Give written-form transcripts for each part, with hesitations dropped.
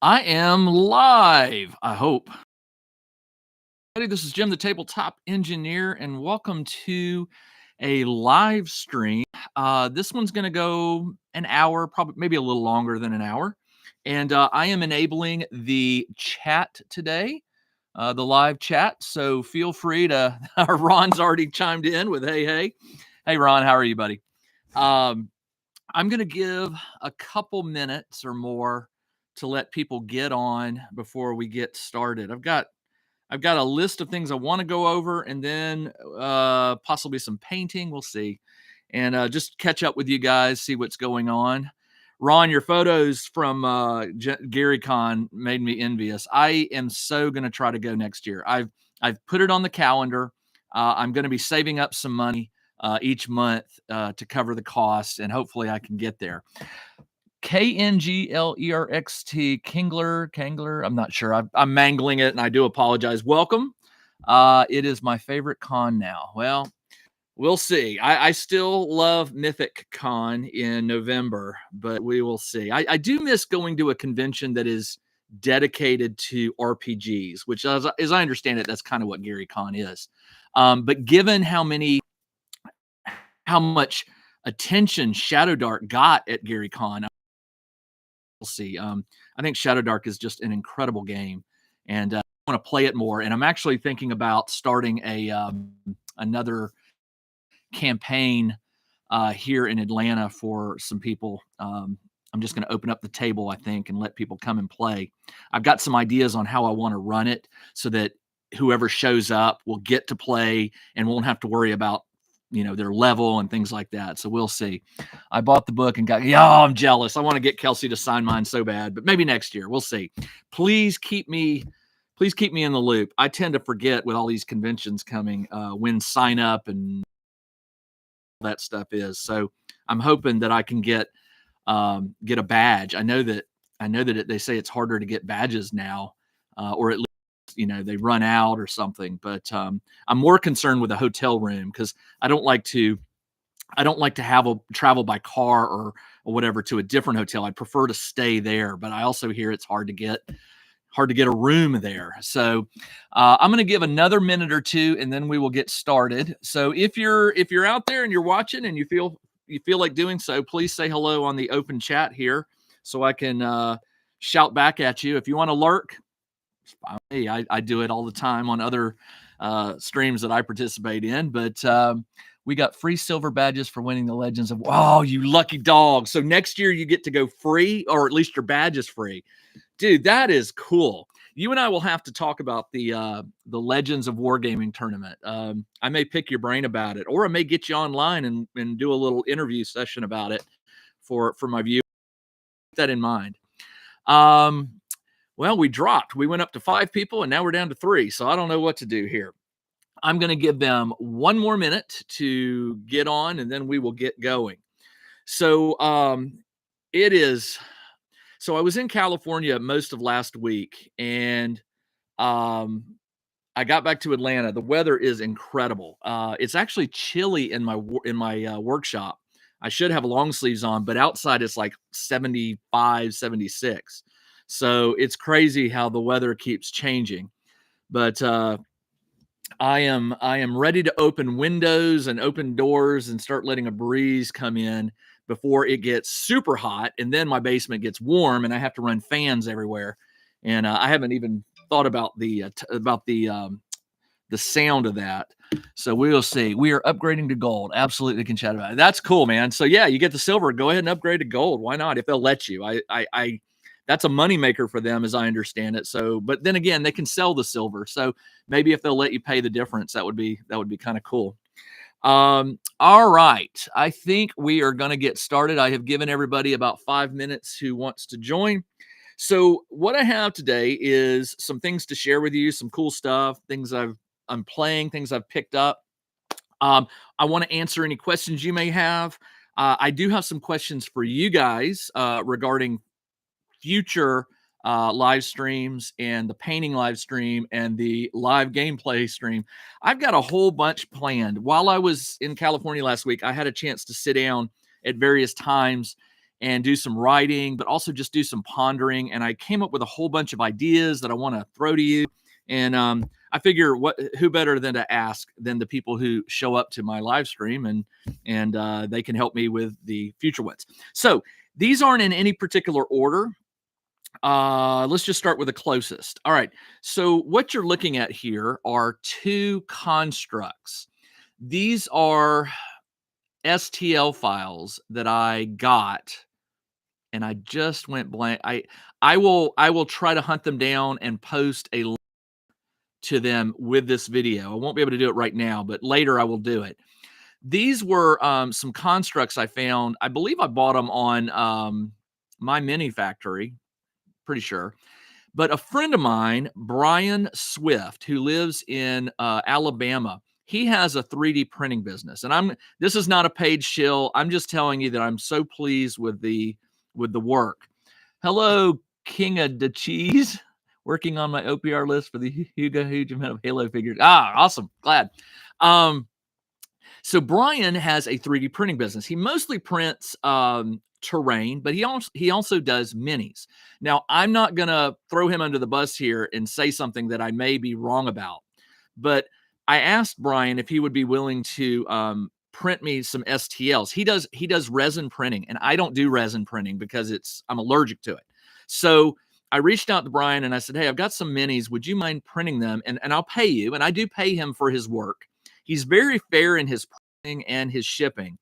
I am live, I hope. Hey, this is Jim, the tabletop engineer, and welcome to a live stream. This one's going to go an hour, probably maybe a little longer than an hour. And I am enabling the chat today, the live chat. So feel free to. Ron's already chimed in with hey, hey. Hey, Ron, how are you, buddy? I'm going to give a couple minutes or more to let people get on before we get started. I've got a list of things I want to go over, and then possibly some painting. We'll see, and just catch up with you guys, see what's going on. Ron, your photos from Gary Con made me envious. I am so going to try to go next year. I've put it on the calendar. I'm going to be saving up some money each month to cover the cost, and hopefully I can get there. Knglerxt, Kingler. I'm not sure. I'm mangling it, and I do apologize. Welcome. It is my favorite con now. Well, we'll see. I still love Mythic Con in November, but we will see. I do miss going to a convention that is dedicated to RPGs, which, as I understand it, that's kind of what Gary Con is. But given how much attention Shadow Dark got at Gary Con, we'll see. I think Shadow Dark is just an incredible game, and I want to play it more. And I'm actually thinking about starting another campaign here in Atlanta for some people. I'm just going to open up the table, I think, and let people come and play. I've got some ideas on how I want to run it so that whoever shows up will get to play and won't have to worry about their level and things like that. So we'll see. I bought the book and I'm jealous. I want to get Kelsey to sign mine so bad, but maybe next year. We'll see. Please keep me in the loop. I tend to forget with all these conventions coming when sign up and that stuff is. So I'm hoping that I can get a badge. I know that they say it's harder to get badges now, or at least they run out or something. But I'm more concerned with a hotel room because I don't like to have a travel by car or whatever to a different hotel. I prefer to stay there, but I also hear it's hard to get a room there. So I'm going to give another minute or two, and then we will get started. So if you're out there and you're watching and you feel like doing so, please say hello on the open chat here so I can shout back at you. If you want to lurk, I do it all the time on other streams that I participate in. But we got free silver badges for winning the Legends of. Oh, you lucky dog! So next year you get to go free, or at least your badge is free. Dude, that is cool. You and I will have to talk about the Legends of Wargaming tournament. I may pick your brain about it, or I may get you online and do a little interview session about it for my viewers. Keep that in mind. Well, we dropped. We went up to 5 people, and now we're down to 3. So I don't know what to do here. I'm going to give them one more minute to get on, and then we will get going. So it is. So I was in California most of last week, and I got back to Atlanta. The weather is incredible. It's actually chilly in my workshop. I should have long sleeves on, but outside it's like 75, 76. So it's crazy how the weather keeps changing. But I am ready to open windows and open doors and start letting a breeze come in before it gets super hot, and then my basement gets warm and I have to run fans everywhere. And I haven't even thought about the sound of that. So we'll see. We are upgrading to gold. Absolutely can chat about it. That's cool, man. So yeah, you get the silver. Go ahead and upgrade to gold. Why not? If they'll let you. I that's a moneymaker for them, as I understand it. So, but then again, they can sell the silver. So maybe if they'll let you pay the difference, that would be kind of cool. All right. I think we are going to get started. I have given everybody about 5 minutes who wants to join. So what I have today is some things to share with you, some cool stuff, things I'm playing, things I've picked up. I want to answer any questions you may have. I do have some questions for you guys regarding future live streams and the painting live stream and the live gameplay stream. I've got a whole bunch planned. While I was in California last week, I had a chance to sit down at various times and do some writing, but also just do some pondering. And I came up with a whole bunch of ideas that I want to throw to you. And I figure who better than to ask than the people who show up to my live stream, and they can help me with the future ones. So these aren't in any particular order. Let's just start with the closest. All right. So what you're looking at here are two constructs. These are STL files that I got, and I just went blank. I will try to hunt them down and post a link to them with this video. I won't be able to do it right now, but later I will do it. These were some constructs I found. I believe I bought them on My Mini Factory, pretty sure. But a friend of mine, Brian Swift, who lives in Alabama, he has a 3D printing business. And this is not a paid shill. I'm just telling you that I'm so pleased with the work. Hello, King of the Cheese. Working on my OPR list for the huge amount of Halo figures. Awesome. Glad. So Brian has a 3D printing business. He mostly prints terrain, but he also does minis. Now, I'm not going to throw him under the bus here and say something that I may be wrong about, but I asked Brian if he would be willing to print me some STLs. He does resin printing, and I don't do resin printing because I'm allergic to it. So I reached out to Brian and I said, hey, I've got some minis. Would you mind printing them? And I'll pay you. And I do pay him for his work. He's very fair in his printing and his shipping.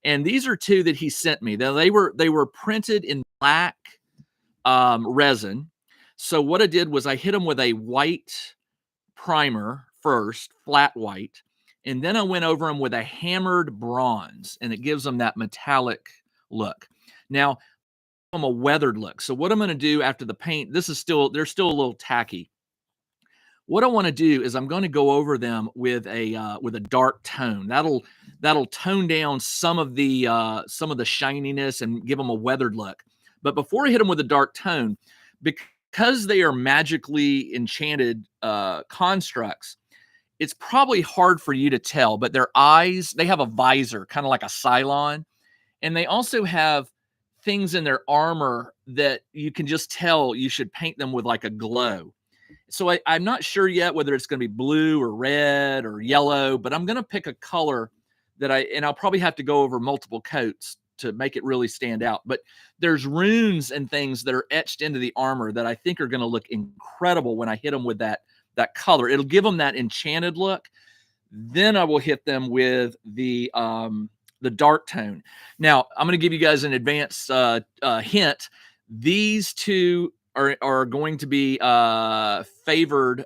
And these are two that he sent me. They were printed in black resin. So what I did was I hit them with a white primer first, flat white, and then I went over them with a hammered bronze, and it gives them that metallic look. Now, I'm a weathered look. So what I'm going to do after the paint, they're still a little tacky. What I want to do is I'm going to go over them with a dark tone. That'll tone down some of the shininess and give them a weathered look. But before I hit them with a dark tone, because they are magically enchanted constructs, it's probably hard for you to tell. But their eyes, they have a visor, kind of like a Cylon, and they also have things in their armor that you can just tell you should paint them with like a glow. So I'm not sure yet whether it's going to be blue or red or yellow, but I'm going to pick a color and I'll probably have to go over multiple coats to make it really stand out. But there's runes and things that are etched into the armor that I think are going to look incredible when I hit them with that color. It'll give them that enchanted look. Then I will hit them with the dark tone. Now, I'm going to give you guys an advanced hint. These two are going to be featured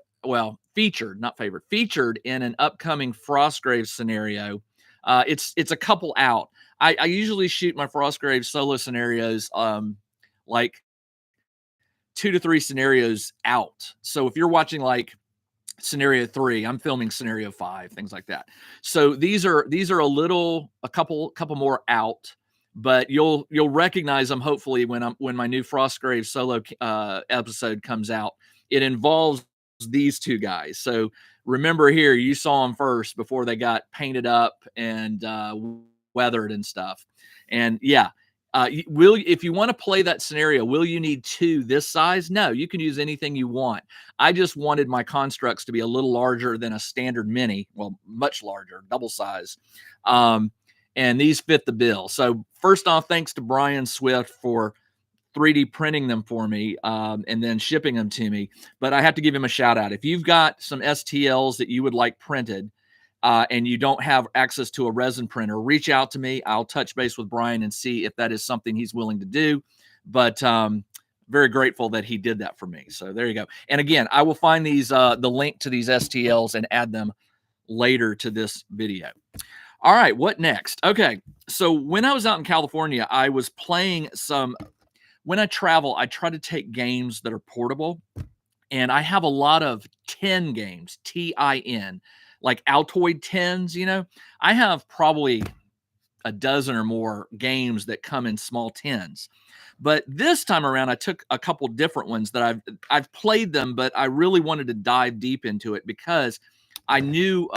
in an upcoming Frostgrave scenario. It's a couple out. I usually shoot my Frostgrave solo scenarios like 2 to 3 scenarios out. So if you're watching like scenario 3, I'm filming scenario 5, things like that. So these are a couple more out, but you'll recognize them hopefully when my new Frostgrave solo episode comes out. It involves these two guys. So remember here, you saw them first before they got painted up and weathered and stuff. And yeah, if you want to play that scenario, will you need 2 this size? No, you can use anything you want. I just wanted my constructs to be a little larger than a standard mini. Well, much larger, double size. And these fit the bill. So first off, thanks to Brian Swift for 3D printing them for me and then shipping them to me. But I have to give him a shout out. If you've got some STLs that you would like printed and you don't have access to a resin printer, reach out to me. I'll touch base with Brian and see if that is something he's willing to do. But very grateful that he did that for me. So there you go. And again, I will find the link to these STLs and add them later to this video. All right, what next? Okay, so when I was out in California, I was playing when I travel, I try to take games that are portable, and I have a lot of tin games, TIN, like Altoid tins, I have probably a dozen or more games that come in small tins. But this time around, I took a couple different ones that I've played them, but I really wanted to dive deep into it because I knew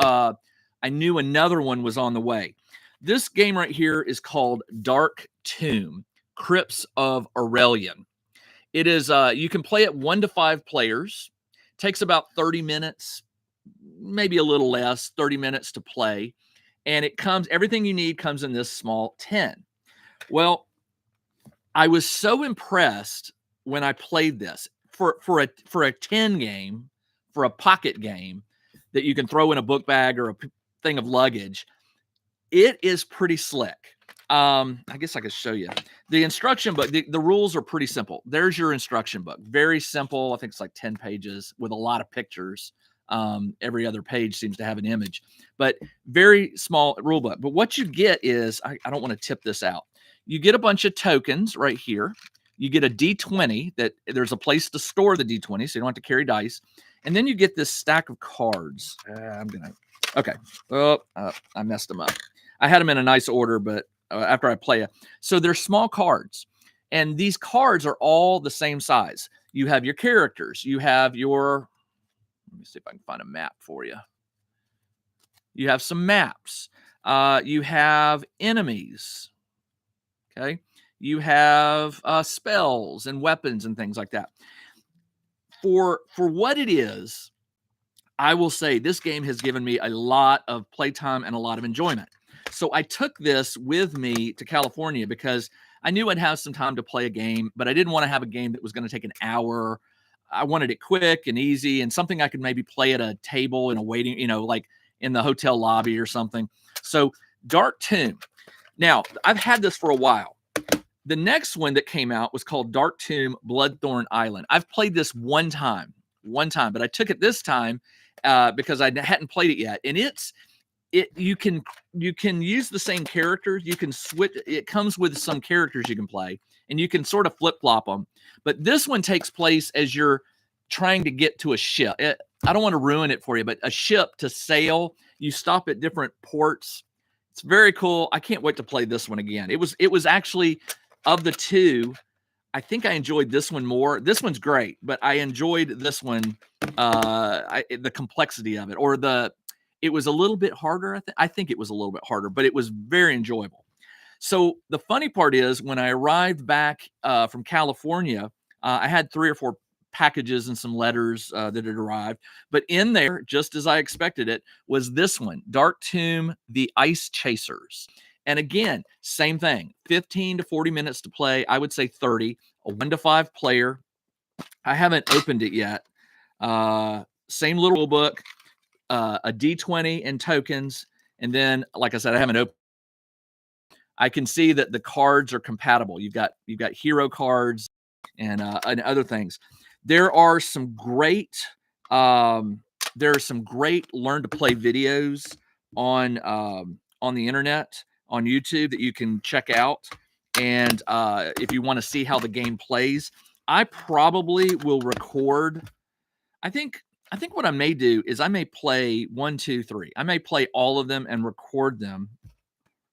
another one was on the way. This game right here is called Dark Tomb. Crypts of Aurelian. It is you can play it 1 to 5 players. Takes about 30 minutes, maybe a little less, 30 minutes to play. And everything you need comes in this small tin. Well, I was so impressed when I played this for a 10 game, for a pocket game that you can throw in a book bag or a thing of luggage. It is pretty slick. I guess I could show you the instruction book. The rules are pretty simple. There's your instruction book. Very simple. I think it's like 10 pages with a lot of pictures. Every other page seems to have an image, but very small rule book. But what you get is, I don't want to tip this out. You get a bunch of tokens right here. You get a D20 that there's a place to store the D20, so you don't have to carry dice. And then you get this stack of cards. Okay. Oh, I messed them up. I had them in a nice order, but after I play it. So they're small cards. And these cards are all the same size. You have your characters. You have your, let me see if I can find a map for you. You have some maps. You have enemies. Okay. You have spells and weapons and things like that. For what it is, I will say this game has given me a lot of playtime and a lot of enjoyment. So I took this with me to California because I knew I'd have some time to play a game, but I didn't want to have a game that was going to take an hour. I wanted it quick and easy and something I could maybe play at a table in a waiting, like in the hotel lobby or something. So Dark Tomb. Now, I've had this for a while. The next one that came out was called Dark Tomb Bloodthorn Island. I've played this one time, but I took it this time because I hadn't played it yet. And you can use the same characters. You can switch. It comes with some characters you can play, and you can sort of flip flop them. But this one takes place as you're trying to get to a ship. I don't want to ruin it for you, but a ship to sail. You stop at different ports. It's very cool. I can't wait to play this one again. It was actually, of the two, I think I enjoyed this one more. This one's great, but I enjoyed this one. The complexity of it, it was a little bit harder. I think it was a little bit harder, but it was very enjoyable. So the funny part is, when I arrived back from California, I had 3 or 4 packages and some letters that had arrived. But in there, just as I expected it, was this one, Dark Tomb, The Ice Chasers. And again, same thing, 15 to 40 minutes to play. I would say 30, a 1 to 5 player. I haven't opened it yet. Same little book, a D20 and tokens. And then, like I said, I haven't opened. I can see that the cards are compatible. You've got hero cards and other things. There are some great learn to play videos on the internet, on YouTube, that you can check out. And if you want to see how the game plays, I probably will record. I think what I may do is I may play 1, 2, 3. I may play all of them and record them.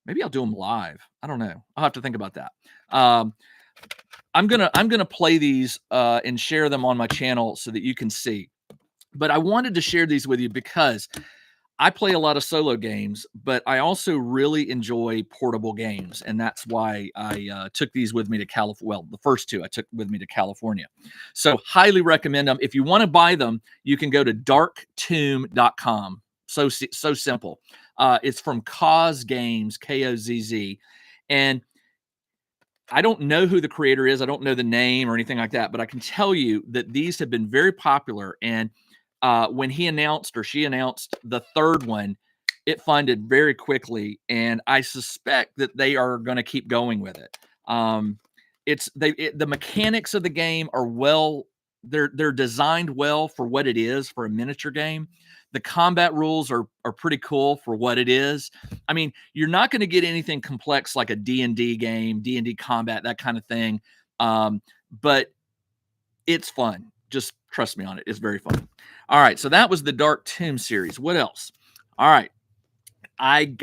Maybe I'll do them live. I don't know. I'll have to think about that. I'm gonna play these and share them on my channel so that you can see. But I wanted to share these with you because I play a lot of solo games, but I also really enjoy portable games, and that's why I took these with me to California. Well, the first 2 I took with me to California. So highly recommend them. If you want to buy them, you can go to darktomb.com. So simple. It's from Kozz Games, Kozz, and I don't know who the creator is. I don't know the name or anything like that, but I can tell you that these have been very popular. And when he announced, or she announced, the 3rd one, it funded very quickly, and I suspect that they are going to keep going with it. The mechanics of the game are they're designed well for what it is, for a miniature game. The combat rules are pretty cool for what it is. I mean, you're not going to get anything complex like a D&D game, D&D combat, that kind of thing. But it's fun. Just trust me on it. It's very fun. All right. So that was the Dark Tomb series. What else? All right. I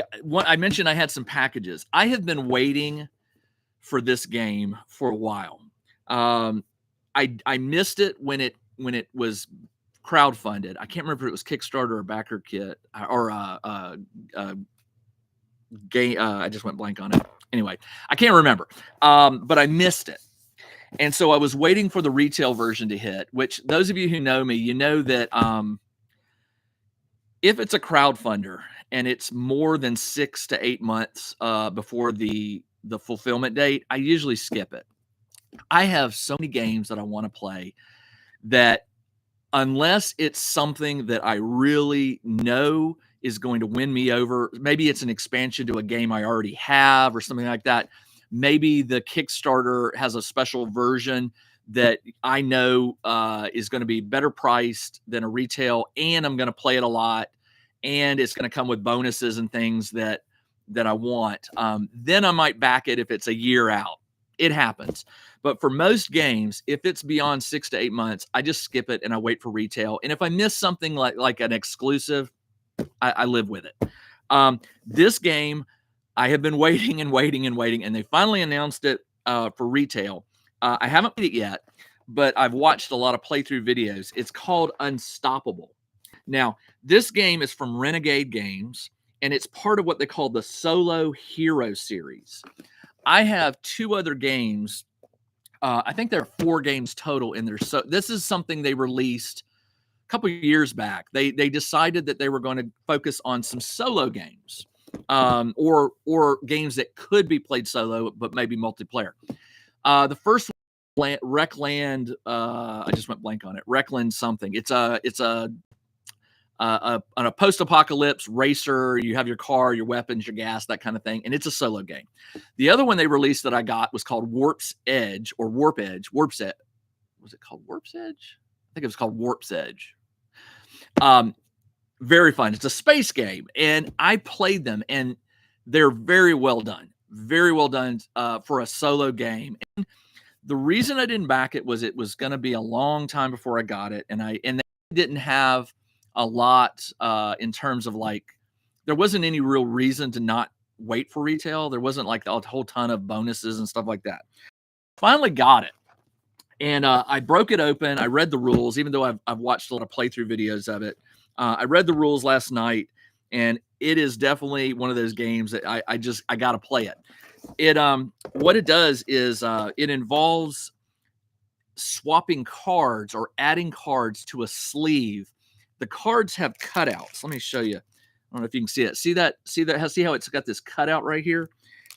mentioned I had some packages. I have been waiting for this game for a while. I missed it when it was crowdfunded. I can't remember if it was Kickstarter or Backer Kit or game. I just went blank on it. Anyway, I can't remember, but I missed it. And so I was waiting for the retail version to hit, which those of you who know me, you know that if it's a crowdfunder and it's more than 6 to 8 months before the fulfillment date, I usually skip it. I have so many games that I want to play that unless it's something that I really know is going to win me over, maybe it's an expansion to a game I already have or something like that. Maybe the Kickstarter has a special version that I know is going to be better priced than a retail, and I'm going to play it a lot, and it's going to come with bonuses and things that I want. Then I might back it if it's a year out. It happens. But for most games, if it's beyond 6 to 8 months, I just skip it and I wait for retail. And if I miss something like an exclusive, I live with it. This game, I have been waiting and waiting and waiting, and they finally announced it for retail. I haven't played it yet, but I've watched a lot of playthrough videos. It's called Unstoppable. Now, this game is from Renegade Games, and it's part of what they call the Solo Hero series. I have 2 other games. I think there are 4 games total in there. So this is something they released a couple of years back. They decided that they were going to focus on some solo games, or games that could be played solo but maybe multiplayer. The first one, Wreckland. I just went blank on it. Wreckland something. It's a post-apocalypse racer. You have your car, your weapons, your gas, that kind of thing, and it's a solo game. The other one they released that I got was called Warp's Edge. Was it called Warp's Edge? I think it was called Warp's Edge. Very fun. It's a space game, and I played them, and they're very well done for a solo game. And the reason I didn't back it was going to be a long time before I got it, and they didn't have a lot in terms of there wasn't any real reason to not wait for retail. There wasn't like a whole ton of bonuses and stuff like that. Finally got it. And I broke it open. I read the rules, even though I've watched a lot of playthrough videos of it. I read the rules last night, and it is definitely one of those games that I got to play it. What it does is it involves swapping cards or adding cards to a sleeve. The cards have cutouts. Let me show you. I don't know if you can see it. See how it's got this cutout right here?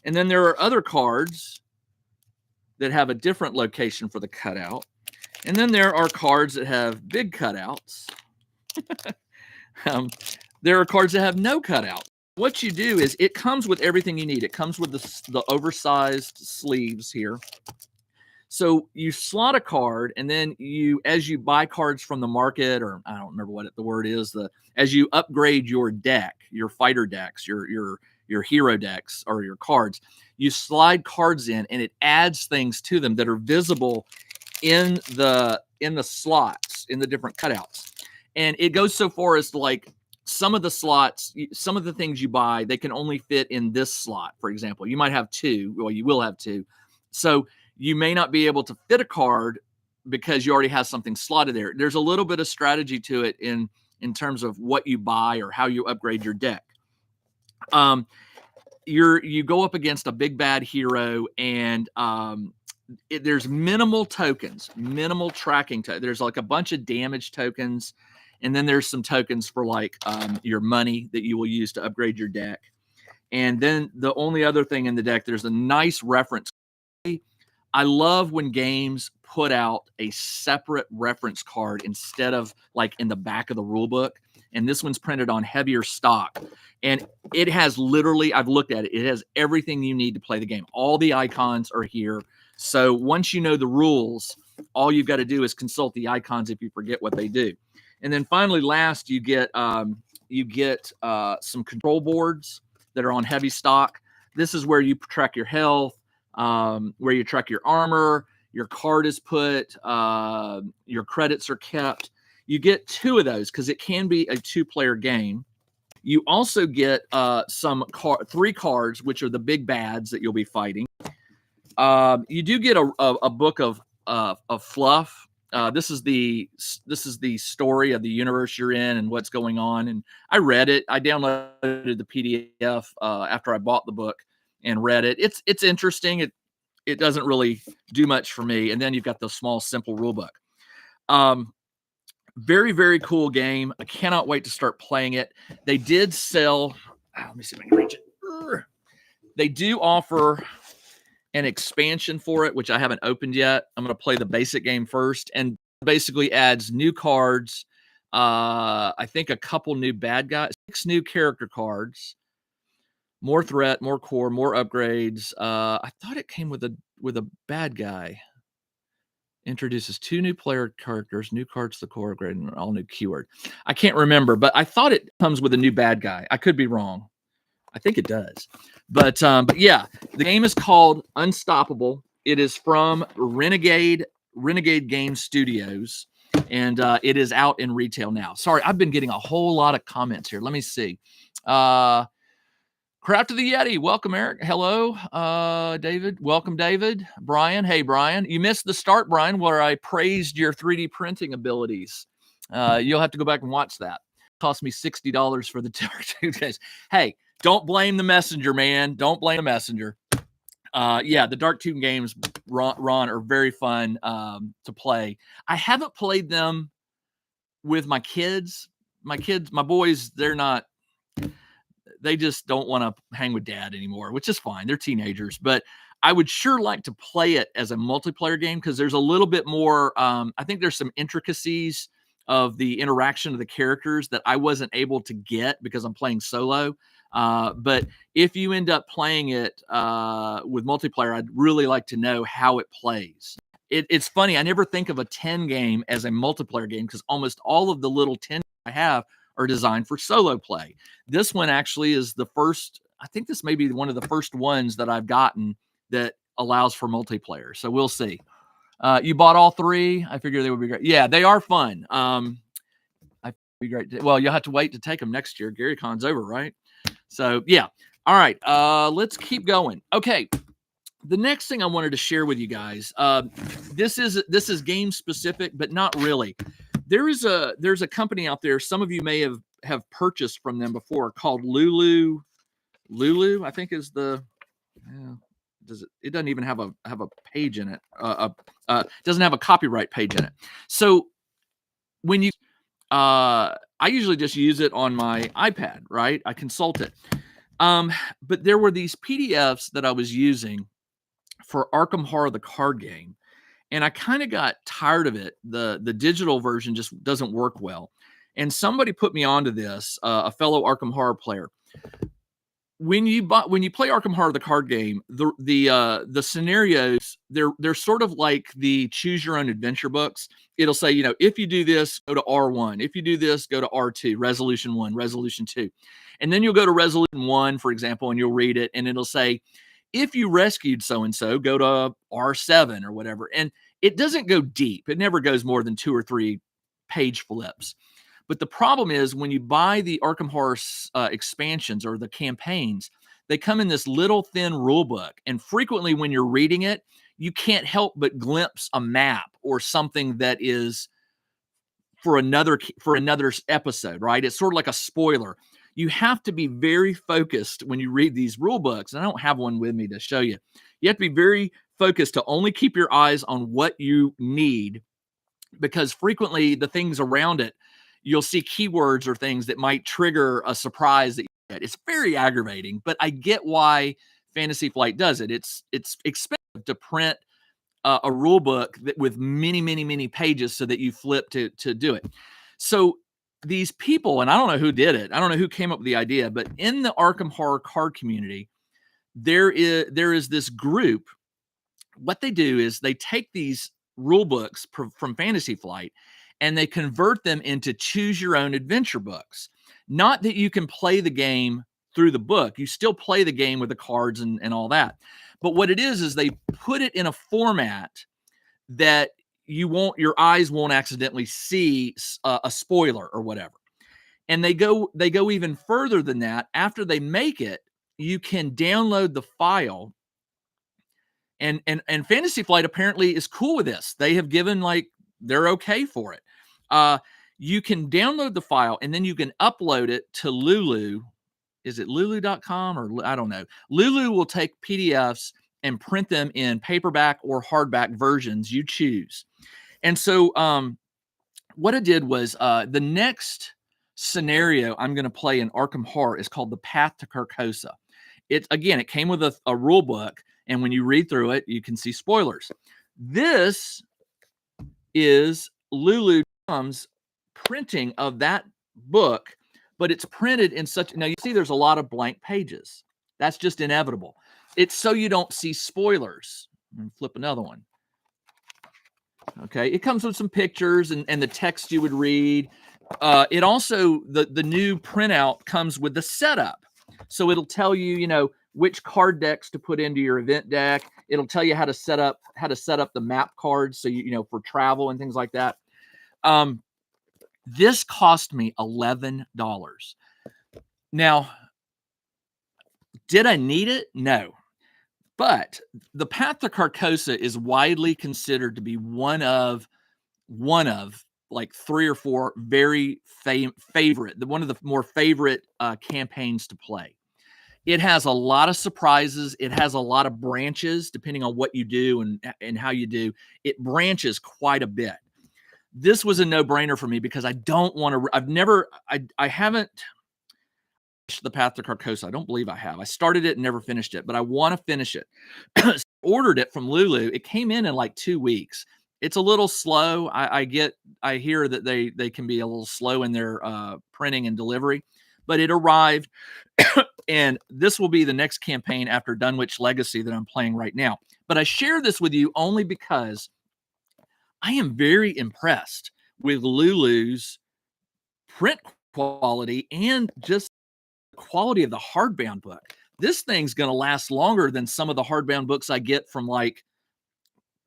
And then there are other cards that have a different location for the cutout. And then there are cards that have big cutouts. There are cards that have no cutout. What you do is it comes with everything you need. It comes with the oversized sleeves here. So you slot a card, and then as you buy cards from the market, or I don't remember what the word is, as you upgrade your deck, your fighter decks, your hero decks, or your cards, you slide cards in, and it adds things to them that are visible in the slots, in the different cutouts. And it goes so far as some of the slots, some of the things you buy, they can only fit in this slot. For example, you might have 2. Well, you will have 2. So you may not be able to fit a card because you already have something slotted there. There's a little bit of strategy to it in terms of what you buy or how you upgrade your deck. You go up against a big bad hero, and there's minimal tokens, minimal tracking. There's like a bunch of damage tokens, and then there's some tokens for your money that you will use to upgrade your deck. And then the only other thing in the deck, there's a nice reference. I love when games put out a separate reference card instead of in the back of the rule book. And this one's printed on heavier stock. And it has literally, I've looked at it, it has everything you need to play the game. All the icons are here. So once you know the rules, all you've got to do is consult the icons if you forget what they do. And then finally, last, you get some control boards that are on heavy stock. This is where you track your health, where you track your armor, your card is put, your credits are kept. You get 2 of those because it can be a 2-player game. You also get 3 cards, which are the big bads that you'll be fighting. You do get a book of fluff This is the story of the universe you're in and what's going on. And I read it. I downloaded the PDF after I bought the book and read it. It's interesting. It doesn't really do much for me. And then you've got the small, simple rule book. Very, very cool game. I cannot wait to start playing it. They did sell. Let me see if I can reach it. They do offer an expansion for it, which I haven't opened yet. I'm going to play the basic game first, and basically adds new cards. I think a couple new bad guys, 6 new character cards, more threat, more core, more upgrades. I thought it came with a bad guy. Introduces 2 new player characters, new cards to the core upgrade, and all new keyword. I can't remember, but I thought it comes with a new bad guy. I could be wrong. I think it does. But yeah, the game is called Unstoppable. It is from Renegade Game Studios, and it is out in retail now. Sorry, I've been getting a whole lot of comments here. Let me see. Craft of the Yeti. Welcome, Eric. Hello, David. Welcome, David. Brian. Hey, Brian. You missed the start, Brian, where I praised your 3D printing abilities. You'll have to go back and watch that. It cost me $60 for the Dark Two days. Hey, don't blame the messenger, man. Don't blame the messenger. Yeah, the Dark Toon games, Ron, are very fun to play. I haven't played them with my kids. My boys, they just don't want to hang with dad anymore, which is fine. They're teenagers, but I would sure like to play it as a multiplayer game because there's a little bit more. I think there's some intricacies of the interaction of the characters that I wasn't able to get because I'm playing solo. But if you end up playing it with multiplayer, I'd really like to know how it plays. It's funny. I never think of a 10 game as a multiplayer game because almost all of the little 10 I have are designed for solo play. This one actually is the first. I think this may be one of the first ones that I've gotten that allows for multiplayer. So we'll see. You bought all 3. I figure they would be great. Yeah, they are fun. I'd be great. Well, you'll have to wait to take them next year. GaryCon's over, right? So yeah. All right. Let's keep going. Okay. The next thing I wanted to share with you guys. This is game specific, but not really. There's a company out there. Some of you may have purchased from them before called Lulu. Lulu, I think is the. It doesn't even have a page in it. Doesn't have a copyright page in it. So when you, I usually just use it on my iPad, right? I consult it. But there were these PDFs that I was using for Arkham Horror, the card game, and I kind of got tired of it. The digital version just doesn't work well. And somebody put me onto this, a fellow Arkham Horror player. When you play Arkham Horror, the card game, the scenarios, they're sort of like the choose your own adventure books. It'll say, if you do this, go to R1. If you do this, go to R2, resolution 1, resolution 2. And then you'll go to resolution 1, for example, and you'll read it, and it'll say, if you rescued so-and-so, go to R7 or whatever. And it doesn't go deep. It never goes more than 2 or 3 page flips. But the problem is when you buy the Arkham Horror expansions or the campaigns, they come in this little thin rule book. And frequently when you're reading it, you can't help but glimpse a map or something that is for another episode, right? It's sort of like a spoiler. You have to be very focused when you read these rule books. And I don't have one with me to show you. You have to be very focused to only keep your eyes on what you need, because frequently the things around it, you'll see keywords or things that might trigger a surprise that you get. It's very aggravating, but I get why Fantasy Flight does it. It's expensive to print a rule book with many, many, many pages so that you flip to do it. So these people, and I don't know who did it. I don't know who came up with the idea, but in the Arkham Horror card community, there is this group. What they do is they take these rule books from Fantasy Flight and they convert them into choose your own adventure books. Not that you can play the game through the book. You still play the game with the cards and all that. But what it is they put it in a format that your eyes won't accidentally see a spoiler or whatever. And they go even further than that. After they make it, you can download the file. And Fantasy Flight apparently is cool with this. They have given like they're okay for it. You can download the file and then you can upload it to Lulu. Is it lulu.com or I don't know. Lulu will take PDFs and print them in paperback or hardback versions you choose. And so what I did was the next scenario I'm going to play in Arkham Horror is called The Path to Carcosa. It came with a rule book, and when you read through it, you can see spoilers. This is Lulu's printing of that book, but it's printed in such, now you see there's a lot of blank pages. That's just inevitable. It's so you don't see spoilers. Flip another one. Okay, it comes with some pictures and the text you would read. It also, the new printout comes with the setup. So it'll tell you, which card decks to put into your event deck. It'll tell you how to set up the map cards, so for travel and things like that. This cost me $11. Now, did I need it? No. But The Path to Carcosa is widely considered to be one of like 3 or 4 very favorite, one of the more favorite campaigns to play. It has a lot of surprises. It has a lot of branches, depending on what you do and how you do. It branches quite a bit. This was a no-brainer for me because I don't want to. I haven't finished The Path to Carcosa. I don't believe I have. I started it and never finished it, but I want to finish it. So ordered it from Lulu. It came in like 2 weeks. It's a little slow. I hear that they can be a little slow in their printing and delivery, but it arrived. And this will be the next campaign after Dunwich Legacy that I'm playing right now. But I share this with you only because I am very impressed with Lulu's print quality and just the quality of the hardbound book. This thing's going to last longer than some of the hardbound books I get from like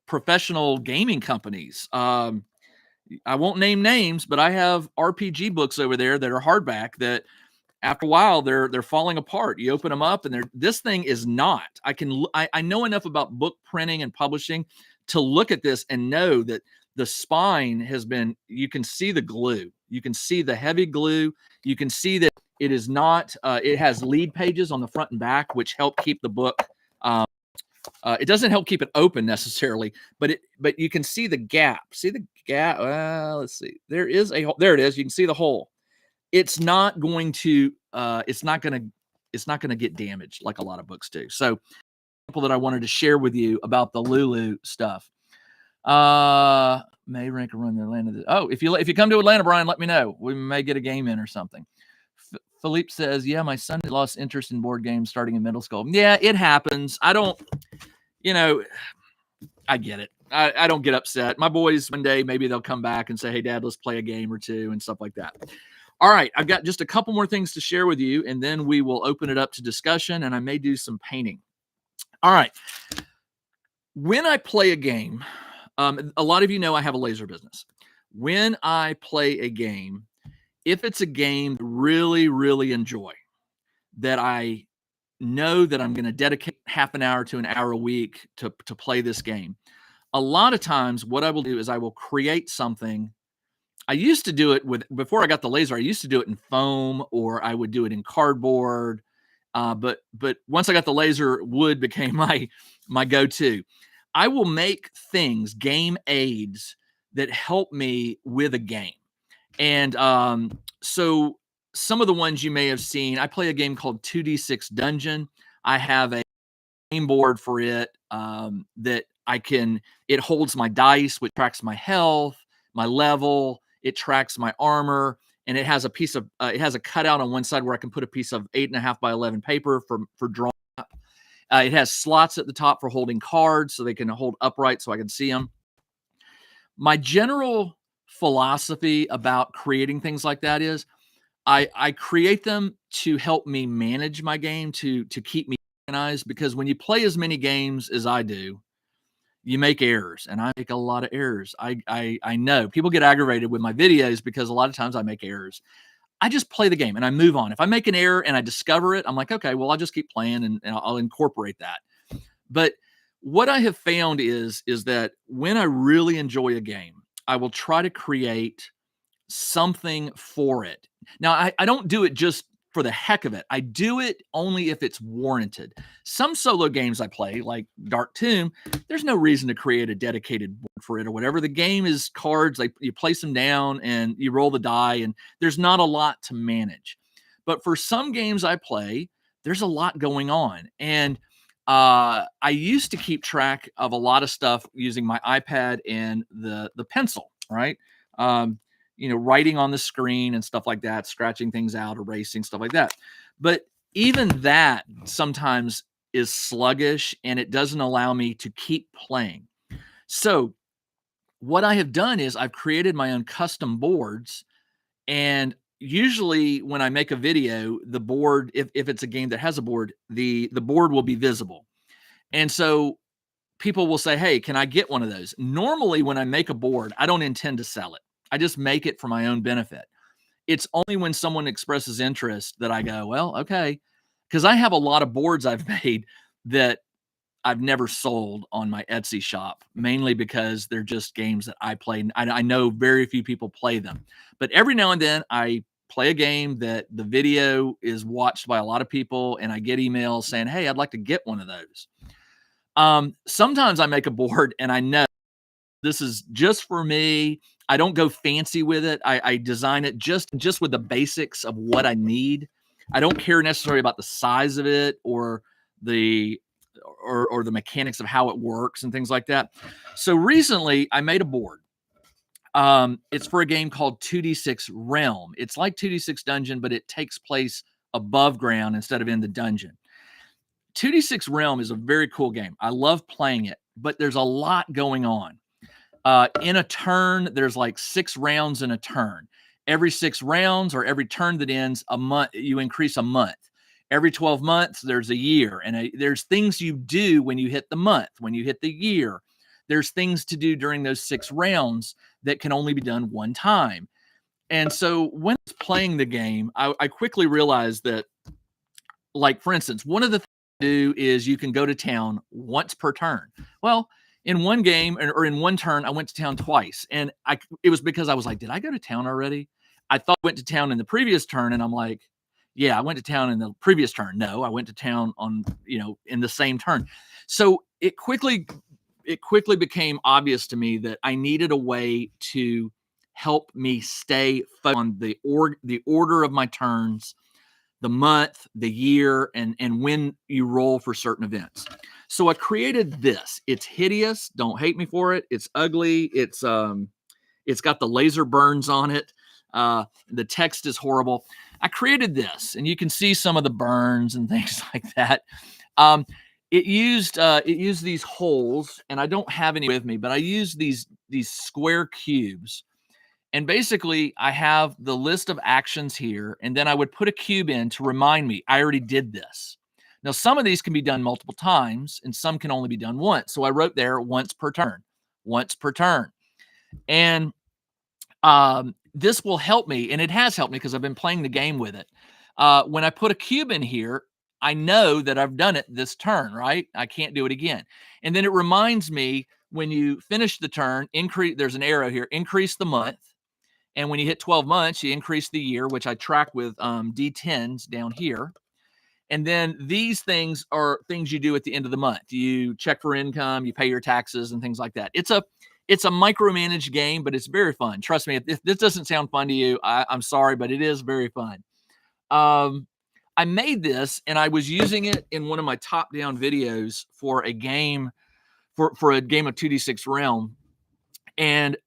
professional gaming companies. I won't name names, but I have RPG books over there that are hardback that after a while they're falling apart. You open them up and this thing is not. I know enough about book printing and publishing to look at this and know that the spine has been, you can see the glue. You can see the heavy glue. You can see that it is not, it has lead pages on the front and back, which help keep the book. It doesn't help keep it open necessarily, but you can see the gap. See the gap? Let's see. There is a hole. There it is. You can see the hole. It's not going to get damaged like a lot of books do. So, example that I wanted to share with you about the Lulu stuff. May rank run the Atlanta. Oh, if you come to Atlanta, Brian, let me know. We may get a game in or something. Philippe says, yeah, my son lost interest in board games starting in middle school. Yeah, it happens. I don't, I get it. I don't get upset. My boys, one day, maybe they'll come back and say, hey, Dad, let's play a game or two and stuff like that. All right, I've got just a couple more things to share with you, and then we will open it up to discussion, and I may do some painting. All right. When I play a game, a lot of you know I have a laser business. When I play a game, if it's a game I really, really enjoy, that I know that I'm going to dedicate half an hour to an hour a week to play this game, a lot of times what I will do is I will create something. I used to do it before I got the laser, I used to do it in foam, or I would do it in cardboard. But once I got the laser, wood became my go-to. I will make things, game aids that help me with a game. And so some of the ones you may have seen, I play a game called 2D6 Dungeon. I have a game board for it that it holds my dice, which tracks my health, my level. It tracks my armor, and it has it has a cutout on one side where I can put a piece of 8.5 by 11 paper for drawing up. It has slots at the top for holding cards so they can hold upright so I can see them. My general philosophy about creating things like that is I create them to help me manage my game, to keep me organized, because when you play as many games as I do, you make errors, and I make a lot of errors. I know people get aggravated with my videos because a lot of times I make errors. I just play the game and I move on. If I make an error and I discover it, I'm like, okay, well, I'll just keep playing and I'll incorporate that. But what I have found is that when I really enjoy a game, I will try to create something for it. Now, I don't do it just for the heck of it. I do it only if it's warranted. Some solo games I play, like Dark Tomb, there's no reason to create a dedicated board for it or whatever. The game is cards, like you place them down and you roll the die, and there's not a lot to manage. But for some games I play, there's a lot going on. And I used to keep track of a lot of stuff using my iPad and the pencil, right? Um, writing on the screen and stuff like that, scratching things out, erasing, stuff like that. But even that sometimes is sluggish and it doesn't allow me to keep playing. So what I have done is I've created my own custom boards, and usually when I make a video, the board, if it's a game that has a board, the board will be visible. And so people will say, "Hey, can I get one of those?" Normally when I make a board, I don't intend to sell it. I just make it for my own benefit. It's only when someone expresses interest that I go, "Well, okay." Because I have a lot of boards I've made that I've never sold on my Etsy shop, mainly because they're just games that I play. I know very few people play them. But every now and then I play a game that the video is watched by a lot of people, and I get emails saying, "Hey, I'd like to get one of those." Sometimes I make a board and I know this is just for me. I don't go fancy with it. I design it just with the basics of what I need. I don't care necessarily about the size of it or the the mechanics of how it works and things like that. So recently I made a board. It's for a game called 2D6 Realm. It's like 2D6 Dungeon, but it takes place above ground instead of in the dungeon. 2D6 Realm is a very cool game. I love playing it, but there's a lot going on. In a turn, there's like 6 rounds in a turn. Every 6 rounds or every turn that ends a month, you increase a month. Every 12 months, there's a year. And there's things you do when you hit the month, when you hit the year. There's things to do during those 6 rounds that can only be done one time. And so when I was playing the game, I quickly realized that, like, for instance, one of the things you do is you can go to town once per turn. Well, in one game or in one turn, I went to town twice. And it was because I was like, did I go to town already? I thought I went to town in the previous turn. And I'm like, yeah, I went to town in the previous turn. No, I went to town in the same turn. So it quickly became obvious to me that I needed a way to help me stay focused on the order of my turns, the month, the year, and when you roll for certain events. So I created this. It's hideous. Don't hate me for it. It's ugly. It's got the laser burns on it. The text is horrible. I created this, and you can see some of the burns and things like that. It used these holes, and I don't have any with me, but I used these square cubes. And basically, I have the list of actions here, and then I would put a cube in to remind me I already did this. Now, some of these can be done multiple times, and some can only be done once. So I wrote there once per turn, once per turn. And this will help me, and it has helped me because I've been playing the game with it. When I put a cube in here, I know that I've done it this turn, right? I can't do it again. And then it reminds me when you finish the turn, there's an arrow here, increase the month. And when you hit 12 months, you increase the year, which I track with D10s down here. And then these things are things you do at the end of the month. You check for income, you pay your taxes and things like that. It's a micromanaged game, but it's very fun. Trust me, if this doesn't sound fun to you, I'm sorry, but it is very fun. I made this and I was using it in one of my top-down videos for a game, for a game of 2D6 Realm. And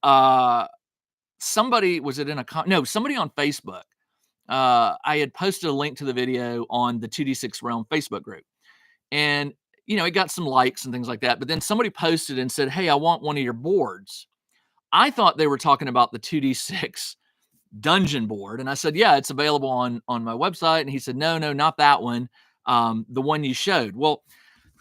somebody on Facebook. I had posted a link to the video on the 2D6 Realm Facebook group. And, it got some likes and things like that. But then somebody posted and said, "Hey, I want one of your boards." I thought they were talking about the 2D6 dungeon board. And I said, "Yeah, it's available on my website." And he said, No, not that one. The one you showed. Well,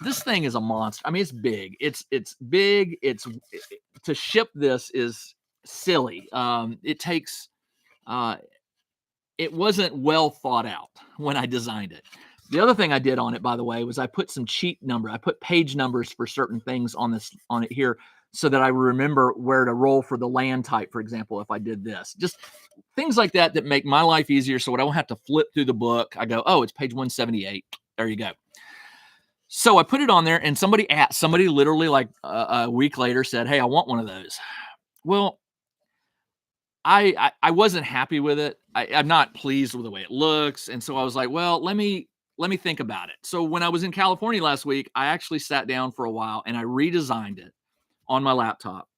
this thing is a monster. I mean, it's big. It's big. To ship this is silly. It wasn't well thought out when I designed it. The other thing I did on it, by the way, was I put some I put page numbers for certain things on it here, so that I remember where to roll for the land type, for example, if I did this. Just things like that that make my life easier so I don't have to flip through the book. I go, oh, it's page 178. There you go. So I put it on there, and somebody literally like a week later said, hey, I want one of those. Well, I wasn't happy with it. I'm not pleased with the way it looks. And so I was like, well, let me think about it. So when I was in California last week, I actually sat down for a while and I redesigned it on my laptop.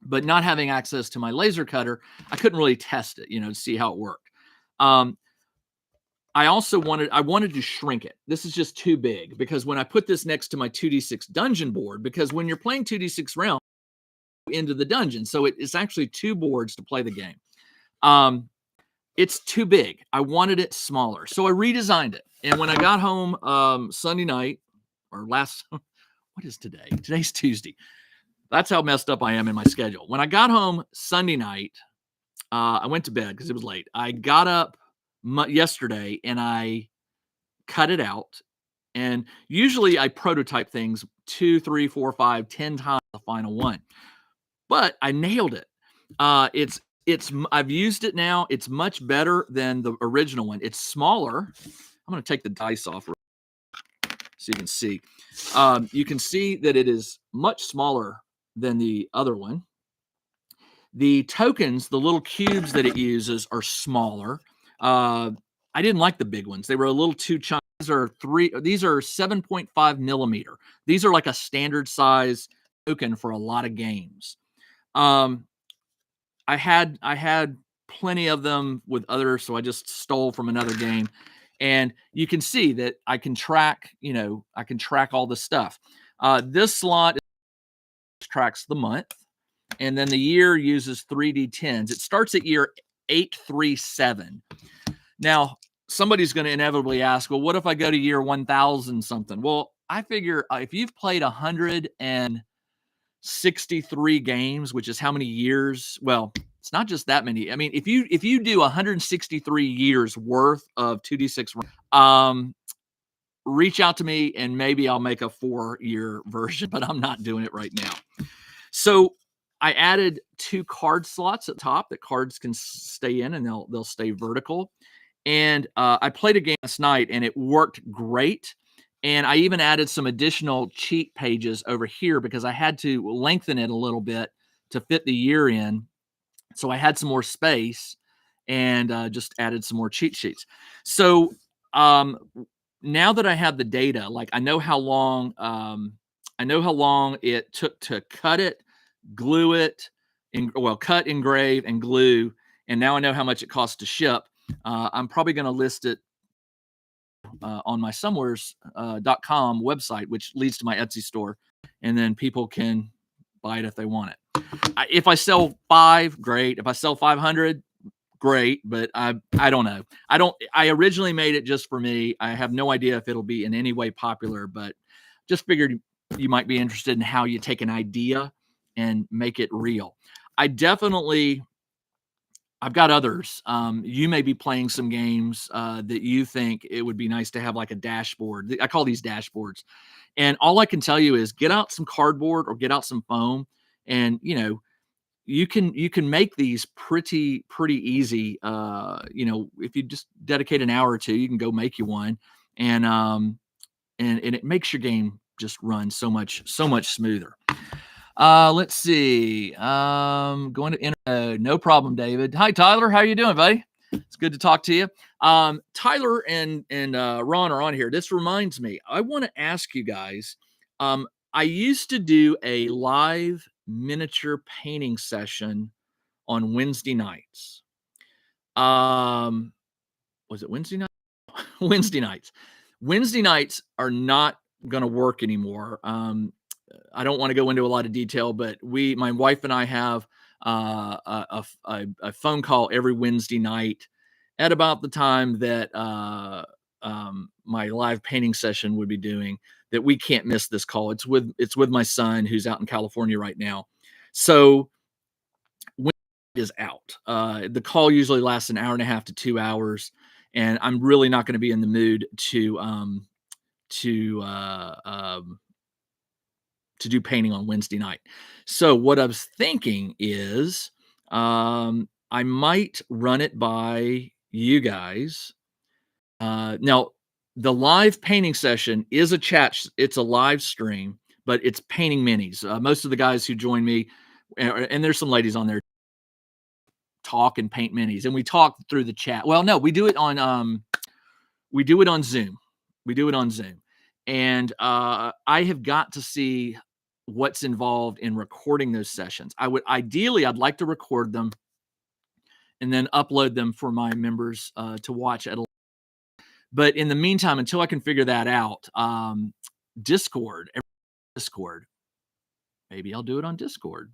But not having access to my laser cutter, I couldn't really test it, to see how it worked. I wanted to shrink it. This is just too big, because when I put this next to my 2d6 dungeon board, because when you're playing 2d6 realm into the dungeon, so it's actually 2 boards to play the game. It's too big. I wanted it smaller, so I redesigned it. And when I got home Sunday night, or last, what is today? Today's Tuesday. That's how messed up I am in my schedule. When I got home Sunday night, I went to bed because it was late. I got up yesterday and I cut it out. And usually I prototype things 2, 3, 4, 5, 10 times the final one. But I nailed it. I've used it now. It's much better than the original one. It's smaller. I'm going to take the dice off so you can see. You can see that it is much smaller than the other one. The tokens, the little cubes that it uses, are smaller. I didn't like the big ones. They were a little too chunky. These are 7.5 millimeter. These are like a standard size token for a lot of games. I had plenty of them with others, so I just stole from another game. And you can see that I can track, all the stuff. This slot tracks the month, and then the year uses 3d10s. It starts at year 837. Now, somebody's going to inevitably ask, well, what if I go to year 1000 something? Well, I figure if you've played 163 games, which is how many years? Well, it's not just that many. I mean, if you do 163 years worth of 2d6, reach out to me and maybe I'll make a 4-year version, but I'm not doing it right now. So I added 2 card slots at top that cards can stay in, and they'll stay vertical. And I played a game last night and it worked great. And I even added some additional cheat pages over here because I had to lengthen it a little bit to fit the year in. So I had some more space and just added some more cheat sheets. So now that I have the data, like I know how long it took to cut it, glue it, cut, engrave, and glue. And now I know how much it costs to ship. I'm probably going to list it on my somewheres.com website, which leads to my Etsy store. And then people can buy it if they want it. If I sell 5, great. If I sell 500, great. But I don't know. I originally made it just for me. I have no idea if it'll be in any way popular, but just figured you might be interested in how you take an idea and make it real. I've got others. You may be playing some games that you think it would be nice to have like a dashboard. I call these dashboards. And all I can tell you is get out some cardboard or get out some foam, and you can make these pretty easy. If you just dedicate an hour or two, you can go make you one, and it makes your game just run so much smoother. Let's see. Going to enter. No problem, David. Hi, Tyler. How you doing, buddy? It's good to talk to you. Tyler and Ron are on here. This reminds me. I want to ask you guys. I used to do a live miniature painting session on Wednesday nights. Was it Wednesday night? Wednesday nights. Wednesday nights are not going to work anymore. I don't want to go into a lot of detail, but my wife and I have a phone call every Wednesday night at about the time that my live painting session would be doing, that we can't miss this call. It's with my son who's out in California right now. So when it is out, the call usually lasts an hour and a half to 2 hours, and I'm really not going to be in the mood to to do painting on Wednesday night. So what I was thinking is I might run it by you guys. Now, the live painting session is a chat. It's a live stream, but it's painting minis. Most of the guys who join me, and there's some ladies on there, talk and paint minis, and we talk through the chat. Well, no, we do it on Zoom. We do it on Zoom, and I have got to see what's involved in recording those sessions. I'd like to record them and then upload them for my members to watch at a. But in the meantime, until I can figure that out, Discord, maybe I'll do it on Discord.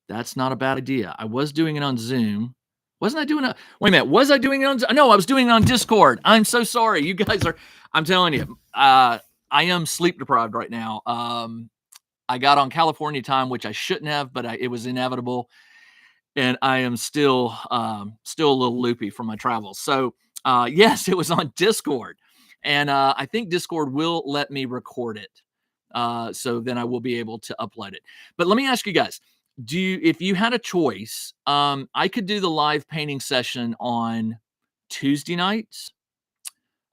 That's not a bad idea. I was doing it on Zoom. Wasn't I doing it? Wait a minute. Was I doing it on? No, I was doing it on Discord. I'm so sorry. You guys are, I'm telling you, I am sleep deprived right now. I got on California time, which I shouldn't have, but it was inevitable. And I am still a little loopy from my travels. So yes, it was on Discord. And I think Discord will let me record it. So then I will be able to upload it. But let me ask you guys, if you had a choice, I could do the live painting session on Tuesday nights.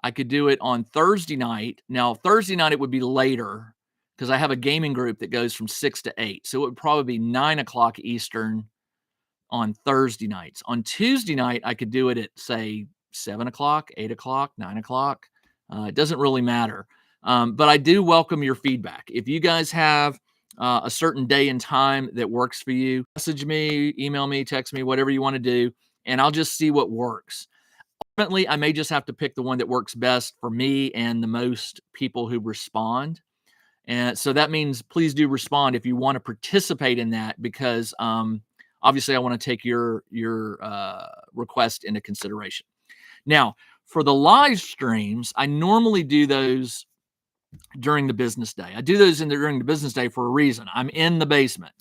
I could do it on Thursday night. Now, Thursday night, it would be later because I have a gaming group that goes from 6 to 8. So it would probably be 9 o'clock Eastern on Thursday nights. On Tuesday night, I could do it at, say, 7 o'clock, 8 o'clock, 9 o'clock. It doesn't really matter. But I do welcome your feedback. If you guys have a certain day and time that works for you, message me, email me, text me, whatever you want to do, and I'll just see what works. Ultimately, I may just have to pick the one that works best for me and the most people who respond. And so that means please do respond if you want to participate in that, because obviously I want to take your request into consideration. Now, for the live streams, I normally do those during the business day. I do those during the business day for a reason. I'm in the basement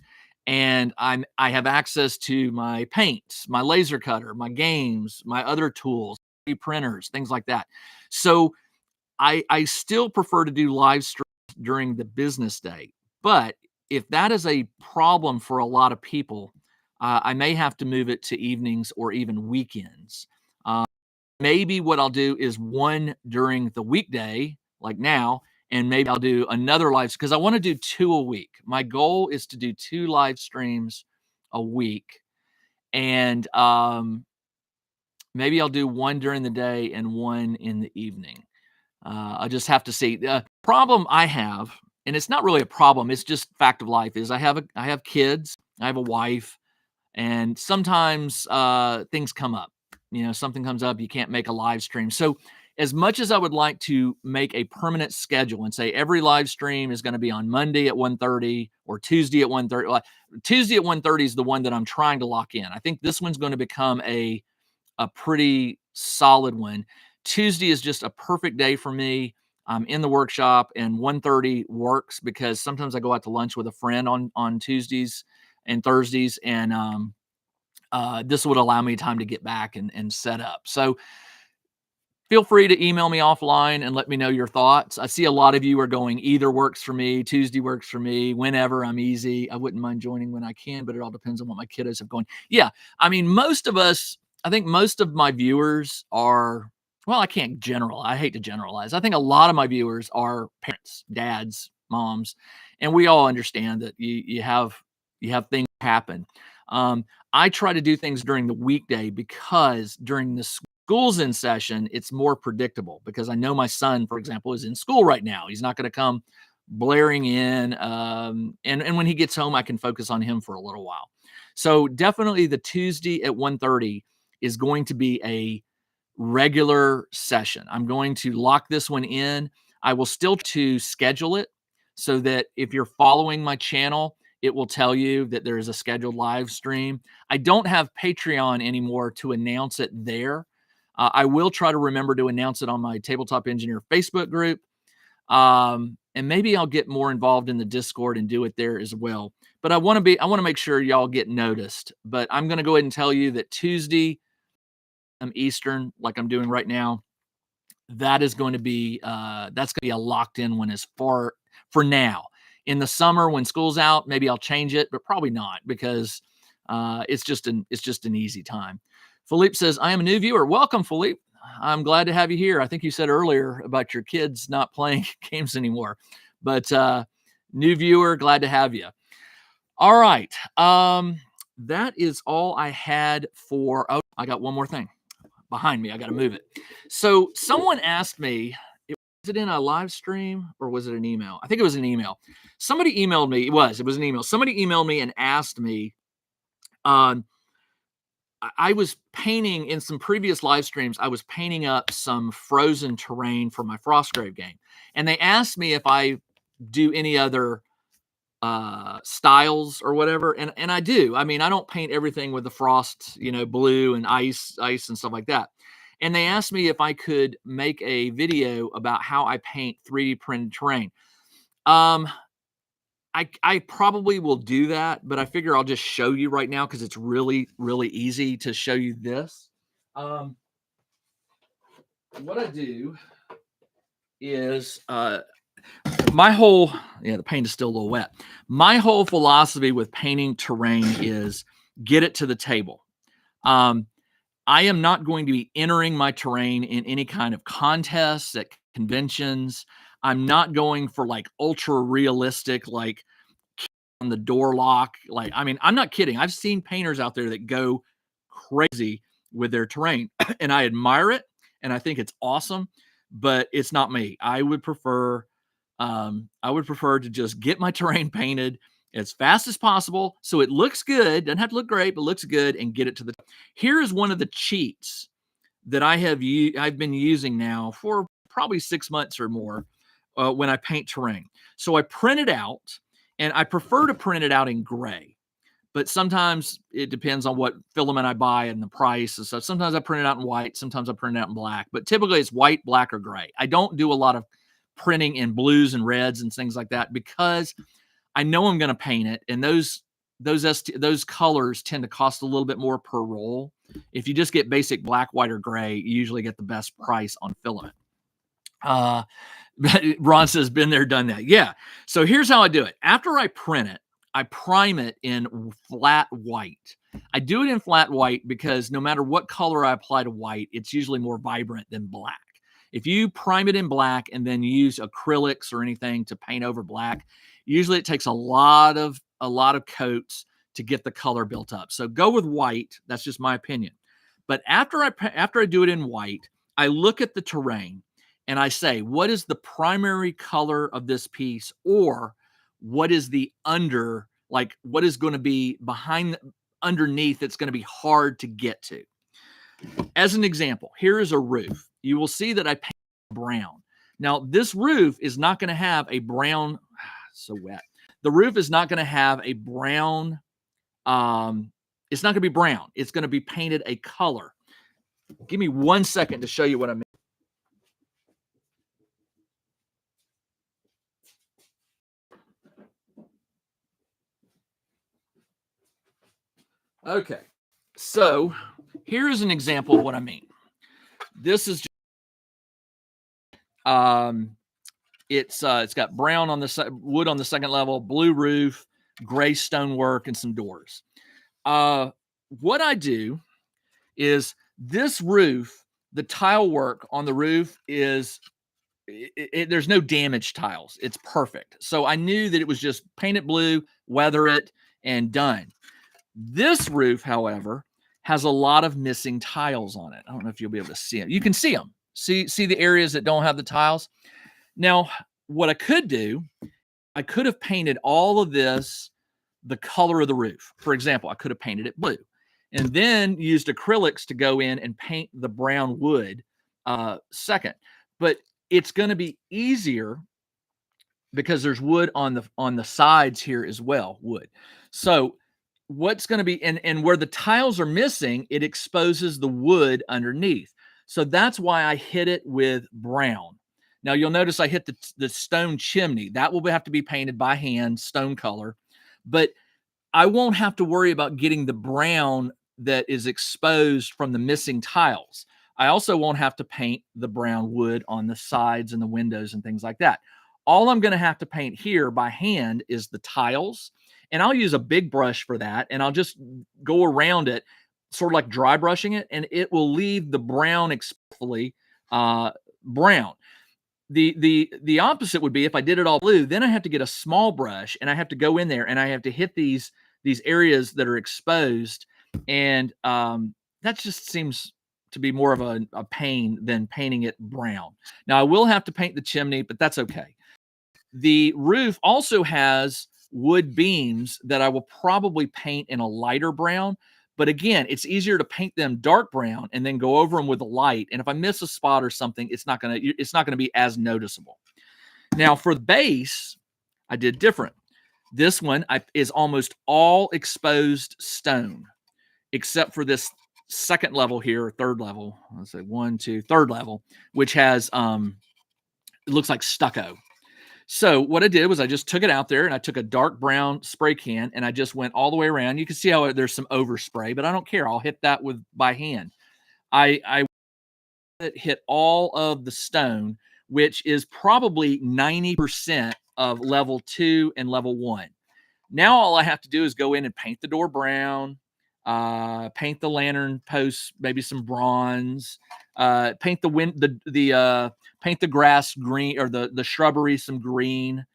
and I have access to my paints, my laser cutter, my games, my other tools, printers, things like that. So I still prefer to do live streams during the business day. But if that is a problem for a lot of people, I may have to move it to evenings or even weekends. Maybe what I'll do is one during the weekday, like now, and maybe I'll do another live, because I want to do 2 a week. My goal is to do 2 live streams a week. And maybe I'll do one during the day and one in the evening. I just have to see. The problem I have, and it's not really a problem, it's just fact of life, is I have kids, I have a wife, and sometimes things come up. Something comes up, you can't make a live stream. So as much as I would like to make a permanent schedule and say every live stream is going to be on Monday at 1:30 or Tuesday at 1:30, Tuesday at 1:30 is the one that I'm trying to lock in. I think this one's going to become a pretty solid one. Tuesday is just a perfect day for me. I'm in the workshop, and 1:30 works because sometimes I go out to lunch with a friend on Tuesdays and Thursdays, and this would allow me time to get back and set up. So feel free to email me offline and let me know your thoughts. I see a lot of you are going, either works for me, Tuesday works for me, whenever, I'm easy. I wouldn't mind joining when I can, but it all depends on what my kiddos have going. Yeah, I mean, I think most of my viewers are, well, I can't generalize. I hate to generalize. I think a lot of my viewers are parents, dads, moms, and we all understand that you have things happen. I try to do things during the weekday because during the school's in session, it's more predictable, because I know my son, for example, is in school right now. He's not going to come blaring in. And when he gets home, I can focus on him for a little while. So definitely the Tuesday at 1:30 is going to be a regular session. I'm going to lock this one in. I will still to schedule it so that if you're following my channel, it will tell you that there is a scheduled live stream. I don't have Patreon anymore to announce it there. I will try to remember to announce it on my Tabletop Engineer Facebook group. And maybe I'll get more involved in the Discord and do it there as well. But I want to make sure y'all get noticed. But I'm going to go ahead and tell you that Tuesday, Eastern, like I'm doing right now, that is going to be that's going to be a locked in one for now. In the summer when school's out, maybe I'll change it, but probably not because it's just an easy time. Philippe says, I am a new viewer. Welcome, Philippe. I'm glad to have you here. I think you said earlier about your kids not playing games anymore, but new viewer, glad to have you. All right. That is all I had for, oh, I got one more thing behind me. I got to move it. So someone asked me, was it in a live stream or was it an email? I think it was an email. Somebody emailed me. It was an email. Somebody emailed me and asked me, I was painting in some previous live streams. I was painting up some frozen terrain for my Frostgrave game. And they asked me if I do any other styles or whatever. And I do. I mean, I don't paint everything with the frost, blue and ice and stuff like that. And they asked me if I could make a video about how I paint 3D printed terrain. I probably will do that, but I figure I'll just show you right now because it's really, really easy to show you this. What I do is my whole, the paint is still a little wet. My whole philosophy with painting terrain is get it to the table. I am not going to be entering my terrain in any kind of contests at conventions. I'm not going for like ultra realistic, like on the door lock. Like, I mean, I'm not kidding. I've seen painters out there that go crazy with their terrain and I admire it. And I think it's awesome, but it's not me. I would prefer to just get my terrain painted as fast as possible so it looks good. Doesn't have to look great, but looks good, and get it to the. Here is one of the cheats that I've been using now for probably 6 months or more when I paint terrain. So I print it out, and I prefer to print it out in gray, but sometimes it depends on what filament I buy and the price. And so sometimes I print it out in white, sometimes I print it out in black, but typically it's white, black, or gray. I don't do a lot of printing in blues and reds and things like that because I know I'm going to paint it, and those colors tend to cost a little bit more per roll. If you just get basic black, white, or gray, you usually get the best price on filament. Ron says, been there, done that. Yeah. So here's how I do it. After I print it, I prime it in flat white. I do it in flat white because no matter what color I apply to white, it's usually more vibrant than black. If you prime it in black and then use acrylics or anything to paint over black, usually it takes a lot of coats to get the color built up. So go with white. That's just my opinion. But after I do it in white, I look at the terrain and I say, what is the primary color of this piece, or what is the what is going to be underneath that's going to be hard to get to. As an example, here is a roof. You will see that I paint brown. Now, this roof is not going to have a brown, so wet. The roof is not going to have a brown, it's not going to be brown. It's going to be painted a color. Give me 1 second to show you what I mean. Okay, so here is an example of what I mean. This is just, it's got brown on the wood on the second level, blue roof, gray stonework, and some doors. What I do is this roof, the tile work on the roof is there's no damaged tiles. It's perfect. So I knew that it was just paint it blue, weather it, and done. This roof, however, has a lot of missing tiles on it. I don't know if you'll be able to see them. You can see them. See the areas that don't have the tiles. Now, what I could do, I could have painted all of this the color of the roof. For example, I could have painted it blue and then used acrylics to go in and paint the brown wood second. But it's going to be easier because there's wood on the sides here as well, wood. So what's going to be, and where the tiles are missing, it exposes the wood underneath. So that's why I hit it with brown. Now you'll notice I hit the stone chimney. That will have to be painted by hand, stone color. But I won't have to worry about getting the brown that is exposed from the missing tiles. I also won't have to paint the brown wood on the sides and the windows and things like that. All I'm going to have to paint here by hand is the tiles. And I'll use a big brush for that. And I'll just go around it, sort of like dry brushing it. And it will leave the brown exfoliate brown. The opposite would be if I did it all blue, then I have to get a small brush and I have to go in there and I have to hit these areas that are exposed. And that just seems to be more of a pain than painting it brown. Now I will have to paint the chimney, but that's okay. The roof also has wood beams that I will probably paint in a lighter brown. But again, it's easier to paint them dark brown and then go over them with a light. And if I miss a spot or something, it's not gonna be as noticeable. Now for the base, I did different. This one is almost all exposed stone, except for this second level here, or third level. Let's say 1, 2, third level, which has it looks like stucco. So what I did was I just took it out there and I took a dark brown spray can and I just went all the way around. You can see how there's some overspray, but I don't care. I'll hit that by hand. I hit all of the stone, which is probably 90% of level 2 and level 1. Now all I have to do is go in and paint the door brown, paint the lantern posts, maybe some bronze, paint paint the grass green, or the shrubbery some green.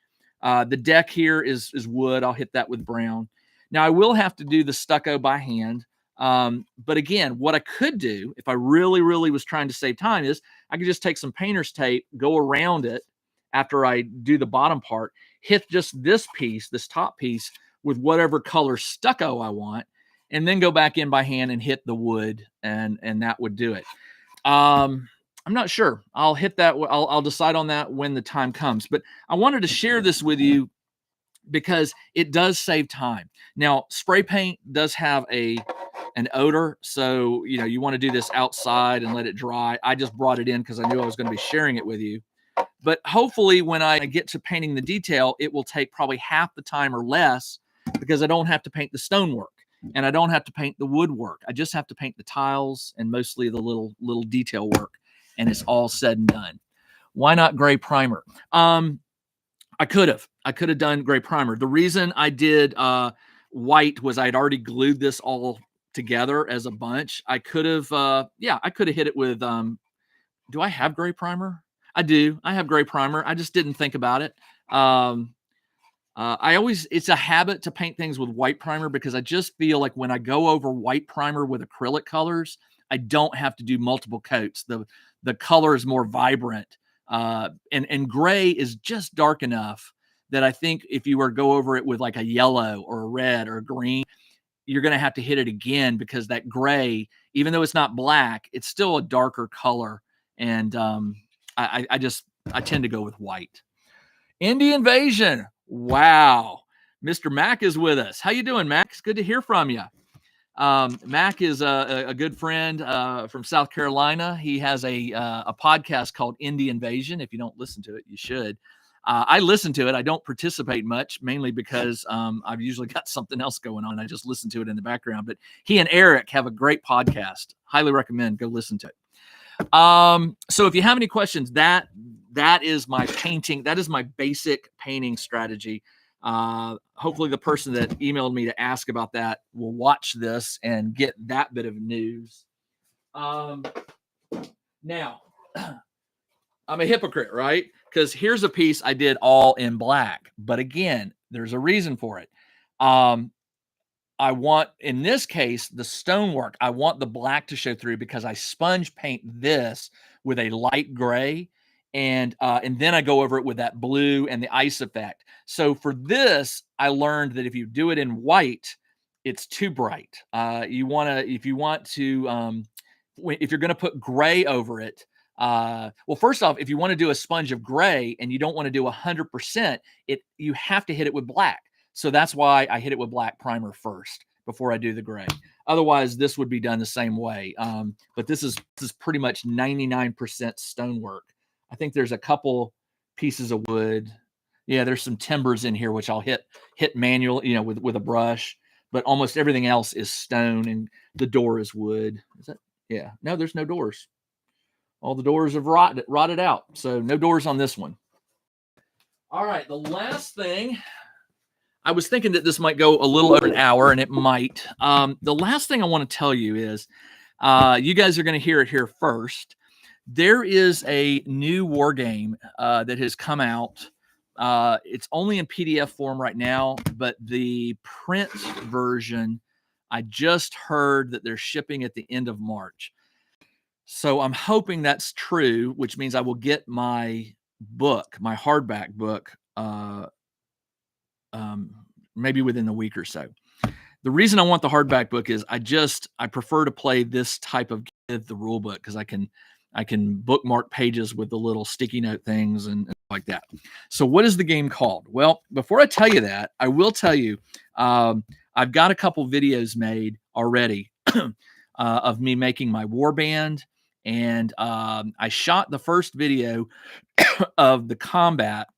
The deck here is wood. I'll hit that with brown. Now I will have to do the stucco by hand. But again, what I could do if I really, really was trying to save time is I could just take some painter's tape, go around it after I do the bottom part, hit just this top piece with whatever color stucco I want, and then go back in by hand and hit the wood, and that would do it. I'm not sure. I'll hit that. I'll decide on that when the time comes. But I wanted to share this with you because it does save time. Now, spray paint does have an odor, so you want to do this outside and let it dry. I just brought it in because I knew I was going to be sharing it with you. But hopefully, when I get to painting the detail, it will take probably half the time or less because I don't have to paint the stonework and I don't have to paint the woodwork. I just have to paint the tiles and mostly the little detail work, and it's all said and done. Why not gray primer? I could have done gray primer. The reason I did white was I'd already glued this all together as a bunch. I could have hit it with, do I have gray primer? I do. I have gray primer. I just didn't think about it. It's a habit to paint things with white primer because I just feel like when I go over white primer with acrylic colors, I don't have to do multiple coats. The color is more vibrant. And gray is just dark enough that I think if you were to go over it with like a yellow or a red or a green, you're going to have to hit it again because that gray, even though it's not black, it's still a darker color. And I tend to go with white. Indie Invasion. Wow. Mr. Mac is with us. How you doing, Mac? It's good to hear from you. Mac is a good friend from South Carolina. He has a podcast called Indie Invasion. If you don't listen to it, you should. I listen to it. I don't participate much, mainly because I've usually got something else going on. I just listen to it in the background. But he and Eric have a great podcast. Highly recommend. Go listen to it. So if you have any questions, that is my painting. That is my basic painting strategy. Hopefully the person that emailed me to ask about that will watch this and get that bit of news. Now I'm a hypocrite, right? Because here's a piece I did all in black, but again, there's a reason for it. I want, in this case, the stonework, I want the black to show through because I sponge paint this with a light gray, and then I go over it with that blue and the ice effect. So for this, I learned that if you do it in white, it's too bright. If you're going to put gray over it, well, first off, if you want to do a sponge of gray and you don't want to do 100%, you have to hit it with black. So that's why I hit it with black primer first before I do the gray. Otherwise, this would be done the same way. But this is pretty much 99% stonework. I think there's a couple pieces of wood. Yeah, there's some timbers in here, which I'll hit manual, with a brush. But almost everything else is stone, and the door is wood. Is that? Yeah. No, there's no doors. All the doors have rotted out. So no doors on this one. All right, the last thing, I was thinking that this might go a little over an hour, and it might. The last thing I want to tell you is, you guys are going to hear it here first. There is a new war game that has come out. It's only in PDF form right now, but the print version, I just heard that they're shipping at the end of March. So I'm hoping that's true, which means I will get my book, my hardback book, maybe within the week or so. The reason I want the hardback book is I prefer to play this type of game, the rule book, because I can bookmark pages with the little sticky note things and like that. So what is the game called? Well, before I tell you that, I will tell you I've got a couple videos made already of me making my warband, and I shot the first video of the combat.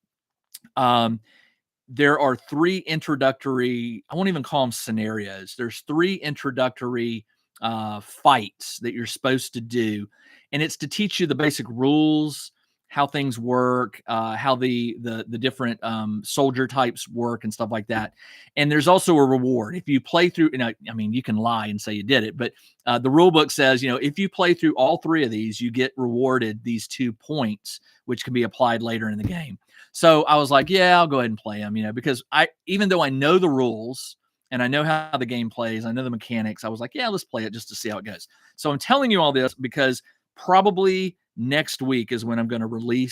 There are 3 introductory, I won't even call them scenarios. There's 3 introductory fights that you're supposed to do. And it's to teach you the basic rules, how things work, how the different soldier types work and stuff like that. And there's also a reward. If you play through, I mean, you can lie and say you did it, but the rule book says, if you play through all 3 of these, you get rewarded these 2 points, which can be applied later in the game. So I was like, yeah, I'll go ahead and play them, because even though I know the rules and I know how the game plays, I know the mechanics, I was like, yeah, let's play it just to see how it goes. So I'm telling you all this because probably next week is when I'm going to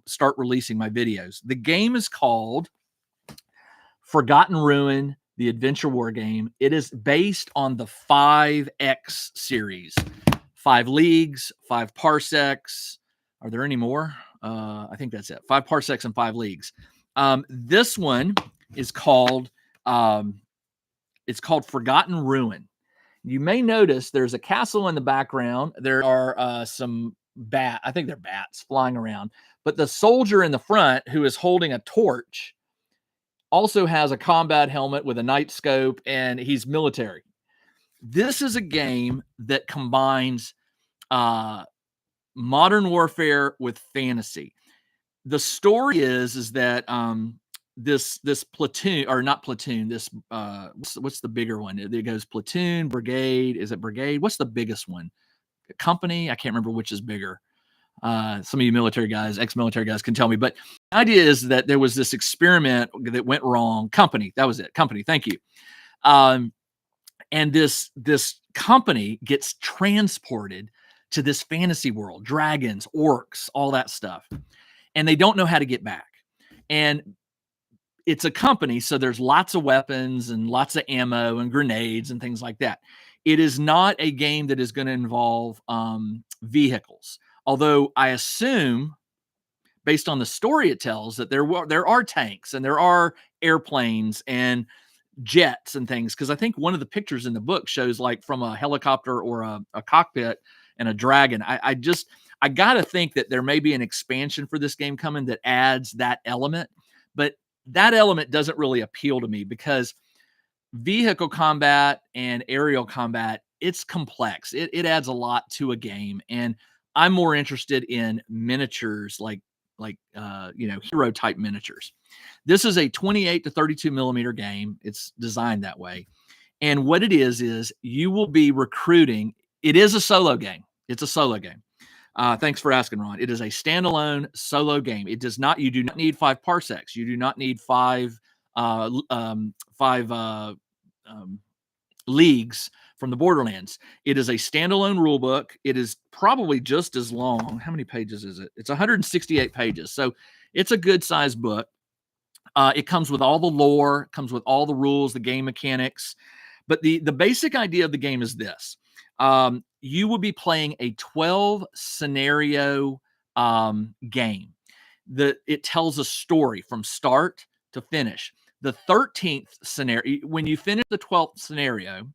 start releasing my videos. The game is called Forgotten Ruin, the adventure war game. It is based on the 5X series, 5 leagues, 5 parsecs. Are there any more? I think that's it. 5 parsecs and 5 leagues. This one is called it's called Forgotten Ruin. You may notice there's a castle in the background. There are some I think they're bats flying around. But the soldier in the front who is holding a torch also has a combat helmet with a night scope, and he's military. This is a game that combines modern warfare with fantasy. The story is that this platoon, or not platoon, this what's the bigger one? It goes platoon, brigade. Is it brigade? What's the biggest one? Company? I can't remember which is bigger. Some of you military guys, ex-military guys can tell me. But the idea is that there was this experiment that went wrong. Company, that was it. Company, thank you. And this company gets transported to this fantasy world, dragons, orcs, all that stuff. And they don't know how to get back. And it's a company, so there's lots of weapons and lots of ammo and grenades and things like that. It is not a game that is going to involve vehicles. Although I assume, based on the story it tells, that there are tanks and there are airplanes and jets and things. Because I think one of the pictures in the book shows like from a helicopter or a cockpit and a dragon. I got to think that there may be an expansion for this game coming that adds that element. But that element doesn't really appeal to me because vehicle combat and aerial combat, it's complex. It adds a lot to a game. And I'm more interested in miniatures, like hero type miniatures. This is a 28 to 32 millimeter game. It's designed that way. And what it is you will be recruiting. It is a solo game. It's a solo game. Thanks for asking, Ron. It is a standalone solo game. You do not need 5 parsecs. You do not need 5 leagues from the Borderlands. It is a standalone rule book. It is probably just as long. How many pages is it? It's 168 pages. So it's a good sized book. It comes with all the lore, comes with all the rules, the game mechanics. But the basic idea of the game is this. You will be playing a 12 scenario game. It tells a story from start to finish. The 13th scenario, when you finish the 12th scenario,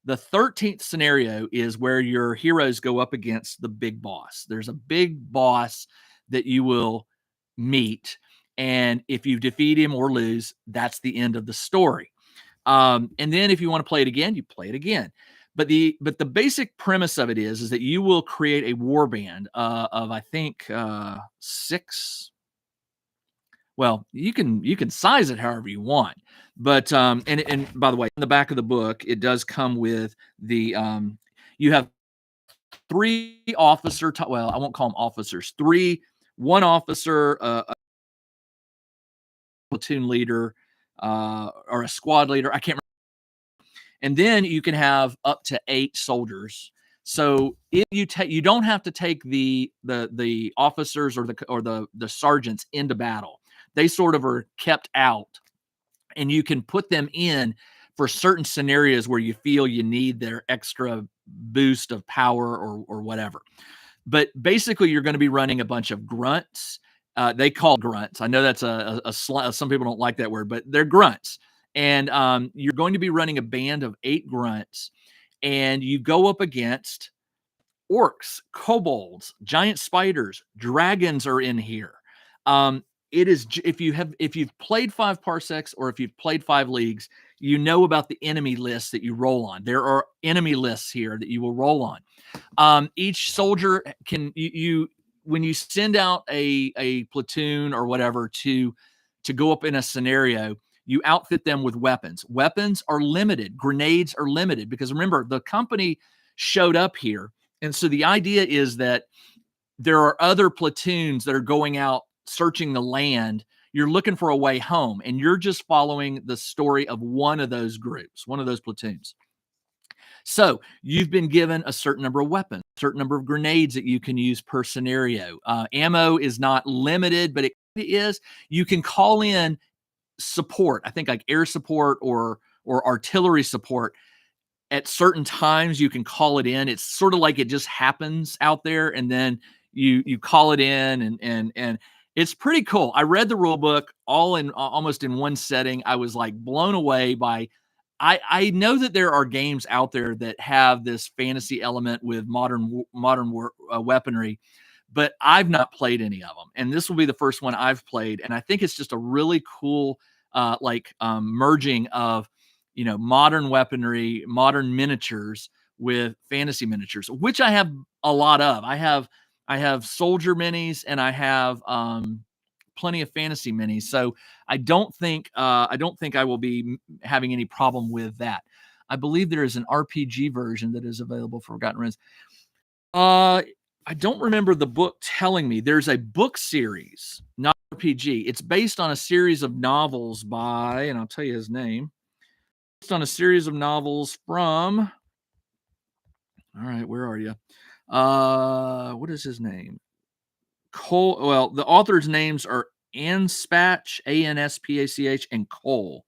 the 13th scenario is where your heroes go up against the big boss. There's a big boss that you will meet. And if you defeat him or lose, that's the end of the story. And then if you want to play it again, you play it again. But the basic premise of it is that you will create a war band of, I think, 6 well, you can size it however you want. But and by the way, in the back of the book, it does come with the you have three officer. Well, I won't call them officers. One officer, a platoon leader, or a squad leader. I can't remember. And then you can have up to 8 soldiers. So if you don't have to take the officers or the sergeants into battle. They sort of are kept out, and you can put them in for certain scenarios where you feel you need their extra boost of power or whatever. But basically, you're going to be running a bunch of grunts. They call grunts. I know that's some people don't like that word, but they're grunts. And you're going to be running a band of 8 grunts, and you go up against orcs, kobolds, giant spiders, dragons are in here. It is if you've played 5 parsecs or if you've played 5 leagues, you know about the enemy lists that you roll on. There are enemy lists here that you will roll on. Each soldier can you when you send out a platoon or whatever to go up in a scenario, you outfit them with weapons. Weapons are limited. Grenades are limited because remember the company showed up here, and so the idea is that there are other platoons that are going out searching the land. You're looking for a way home, and you're just following the story of one of those groups, one of those platoons. So you've been given a certain number of weapons, a certain number of grenades that you can use per scenario. Ammo is not limited, but it is. You can call in support, I think like air support or artillery support. At certain times you can call it in. It's sort of like it just happens out there, and then you call it in, and it's pretty cool. I read the rule book almost in one setting. I was like blown away by I know that there are games out there that have this fantasy element with modern weaponry, but I've not played any of them, and this will be the first one I've played, and I think it's just a really cool merging of modern weaponry, modern miniatures with fantasy miniatures, which I have a lot of. I have soldier minis, and I have plenty of fantasy minis. So I don't think I will be having any problem with that. I believe there is an RPG version that is available for Forgotten Realms. I don't remember the book telling me. There's a book series, not RPG. It's based on a series of novels by, and I'll tell you his name. Based on a series of novels from. All right, where are you? What is his name? Cole. Well, the authors' names are Anspach, Anspach, and Cole.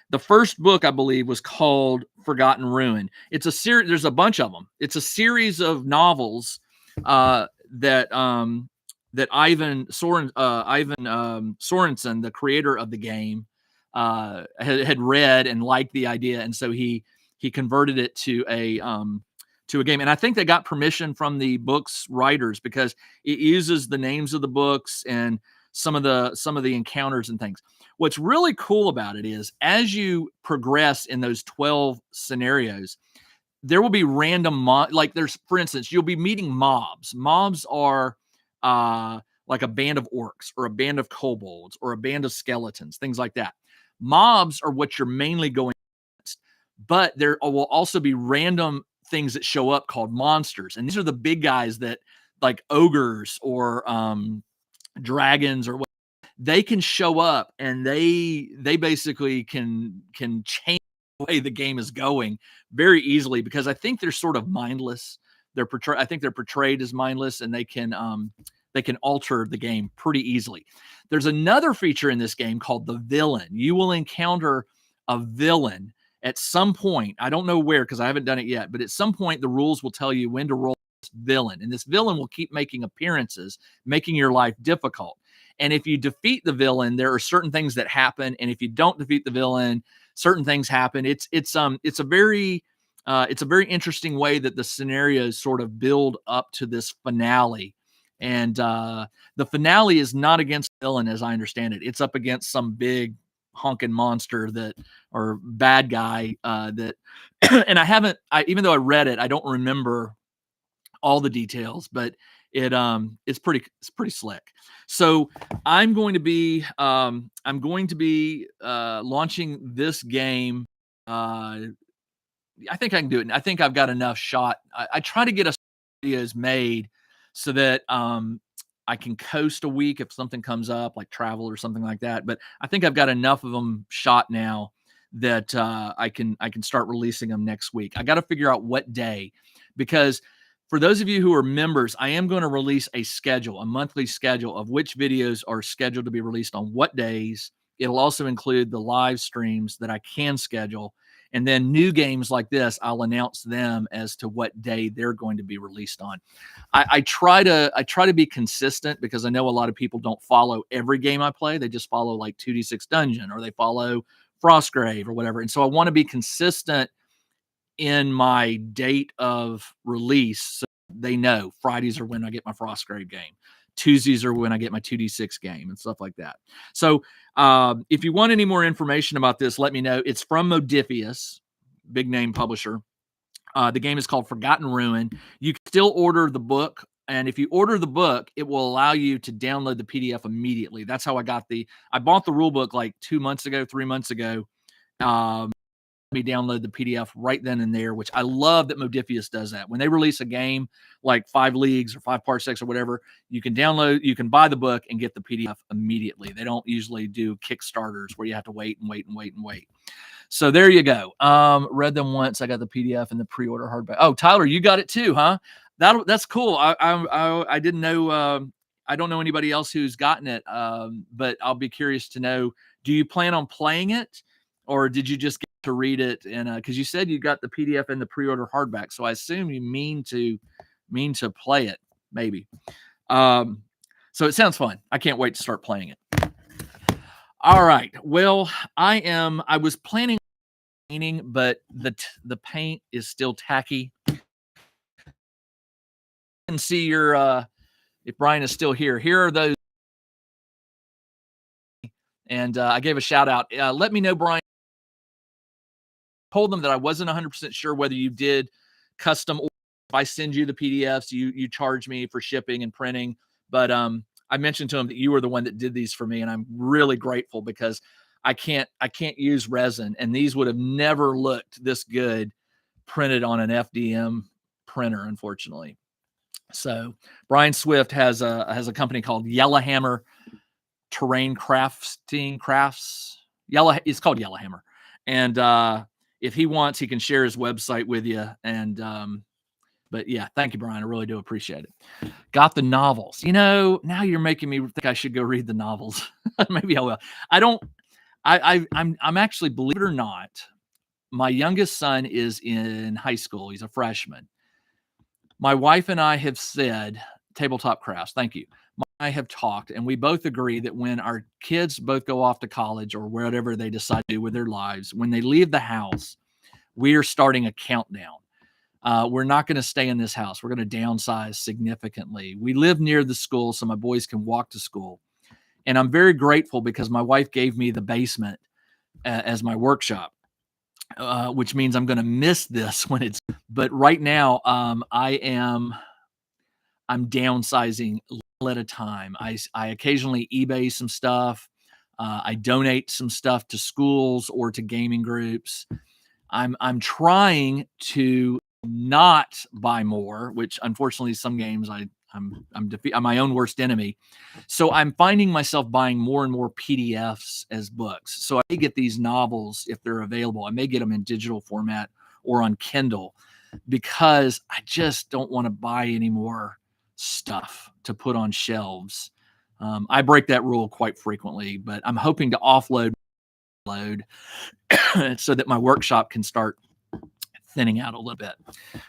The first book, I believe, was called Forgotten Ruin. It's a series. There's a bunch of them. It's a series of novels that Ivan Sorensen, the creator of the game, had read and liked the idea, and so he converted it to a game. And I think they got permission from the book's writers because it uses the names of the books and some of the encounters and things. What's really cool about it is as you progress in those 12 scenarios, there will be random like there's, for instance, you'll be meeting mobs. Mobs are like a band of orcs or a band of kobolds or a band of skeletons, things like that. Mobs are what you're mainly going against, but there will also be random things that show up called monsters, and these are the big guys that like ogres or dragons or what. They can show up, and they basically can change the way the game is going very easily because I think they're sort of mindless. I think they're portrayed as mindless, and they can alter the game pretty easily. There's another feature in this game called the villain. You will encounter a villain at some point. I don't know where because I haven't done it yet, but at some point the rules will tell you when to roll this villain, and this villain will keep making appearances, making your life difficult. And if you defeat the villain, there are certain things that happen, and if you don't defeat the villain, certain things happen. It's a very interesting way that the scenarios sort of build up to this finale. And the finale is not against the villain, as I understand it. It's up against some big honking monster or bad guy that. And even though I read it, I don't remember all the details, but it's pretty slick. So I'm going to be launching this game. I think I can do it. And I think I've got enough shot. I try to get us videos made so that I can coast a week if something comes up like travel or something like that. But I think I've got enough of them shot now that I can start releasing them next week. I got to figure out what day, because for those of you who are members, I am going to release a monthly schedule of which videos are scheduled to be released on what days. It'll also include the live streams that I can schedule. And then new games like this, I'll announce them as to what day they're going to be released on. I try to be consistent, because I know a lot of people don't follow every game I play. They just follow like 2D6 Dungeon, or they follow Frostgrave or whatever. And so I want to be consistent in my date of release, so they know Fridays are when I get my Frostgrave game. Tuesdays are when I get my 2D6 game and stuff like that. So if you want any more information about this, let me know. It's from Modiphius, big name publisher. The game is called Forgotten Ruin. You can still order the book. And if you order the book, it will allow you to download the PDF immediately. That's how I bought the rule book like 3 months ago. Me download the PDF right then and there, which I love that Modiphius does that. When they release a game like 5 Leagues or 5 Parsecs or whatever, you can buy the book and get the PDF immediately. They don't usually do Kickstarters where you have to wait. So there you go. Read them once. I got the PDF and the pre-order hardback. Oh, Tyler, you got it too, huh? That's cool. I didn't know. I don't know anybody else who's gotten it, but I'll be curious to know. Do you plan on playing it, or did you just get to read it? And because you said you got the PDF and the pre-order hardback, so I assume you mean to play it, maybe. So it sounds fun. I can't wait to start playing it. All right. Well, I was planning on painting, but the paint is still tacky. You can see if Brian is still here. Here are those. And I gave a shout out. Let me know, Brian. Told them that I wasn't 100% sure whether you did custom, or if I send you the PDFs, you charge me for shipping and printing. But I mentioned to him that you were the one that did these for me, and I'm really grateful, because I can't use resin, and these would have never looked this good printed on an FDM printer, unfortunately. So Brian Swift has a company called Yellowhammer Terrain Crafts. It's called Yellowhammer, and if he wants, he can share his website with you. And but yeah, thank you, Brian. I really do appreciate it. Got the novels. Now you're making me think I should go read the novels. Maybe I will. I'm actually, believe it or not, my youngest son is in high school. He's a freshman. My wife and I have said, Tabletop Crafts, thank you. I have talked, and we both agree that when our kids both go off to college or whatever they decide to do with their lives, when they leave the house, we are starting a countdown. We're not going to stay in this house. We're going to downsize significantly. We live near the school, so my boys can walk to school. And I'm very grateful, because my wife gave me the basement as my workshop, which means I'm going to miss this when it's. But right now, I'm downsizing at a time. I occasionally eBay some stuff. I donate some stuff to schools or to gaming groups. I'm trying to not buy more, which unfortunately some games I'm my own worst enemy. So I'm finding myself buying more and more PDFs as books. So I may get these novels if they're available. I may get them in digital format or on Kindle, because I just don't want to buy any more stuff to put on shelves. I break that rule quite frequently, but I'm hoping to offload so that my workshop can start thinning out a little bit.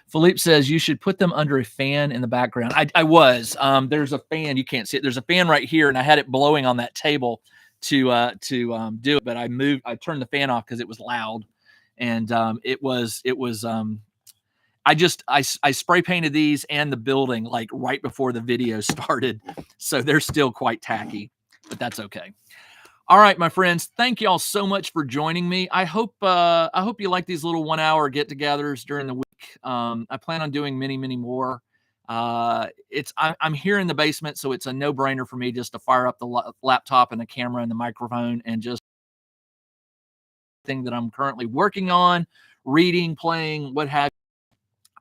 Philippe says you should put them under a fan in the background. I was. There's a fan. You can't see it. There's a fan right here, and I had it blowing on that table to do it, but I turned the fan off because it was loud, and it was. I spray painted these and the building like right before the video started, so they're still quite tacky, but that's okay. All right, my friends, thank you all so much for joining me. I hope you like these little 1 hour get-togethers during the week. I plan on doing many more. I'm here in the basement, so it's a no-brainer for me just to fire up the laptop and the camera and the microphone and just thing that I'm currently working on, reading, playing, what have you.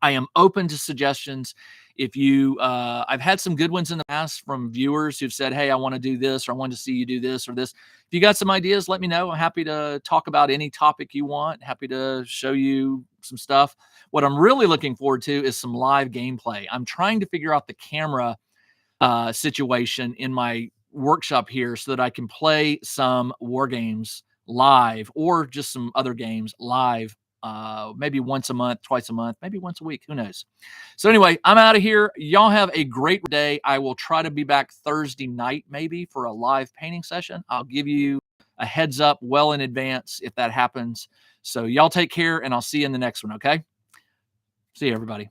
I am open to suggestions. If you, I've had some good ones in the past from viewers who've said, "Hey, I want to do this, or I want to see you do this or this." If you got some ideas, let me know. I'm happy to talk about any topic you want. Happy to show you some stuff. What I'm really looking forward to is some live gameplay. I'm trying to figure out the camera situation in my workshop here so that I can play some war games live or just some other games live, maybe once a month, twice a month, maybe once a week. Who knows? So, anyway, I'm out of here. Y'all have a great day. I will try to be back Thursday night, maybe for a live painting session. I'll give you a heads up well in advance if that happens. So, y'all take care, and I'll see you in the next one. Okay. See you, everybody.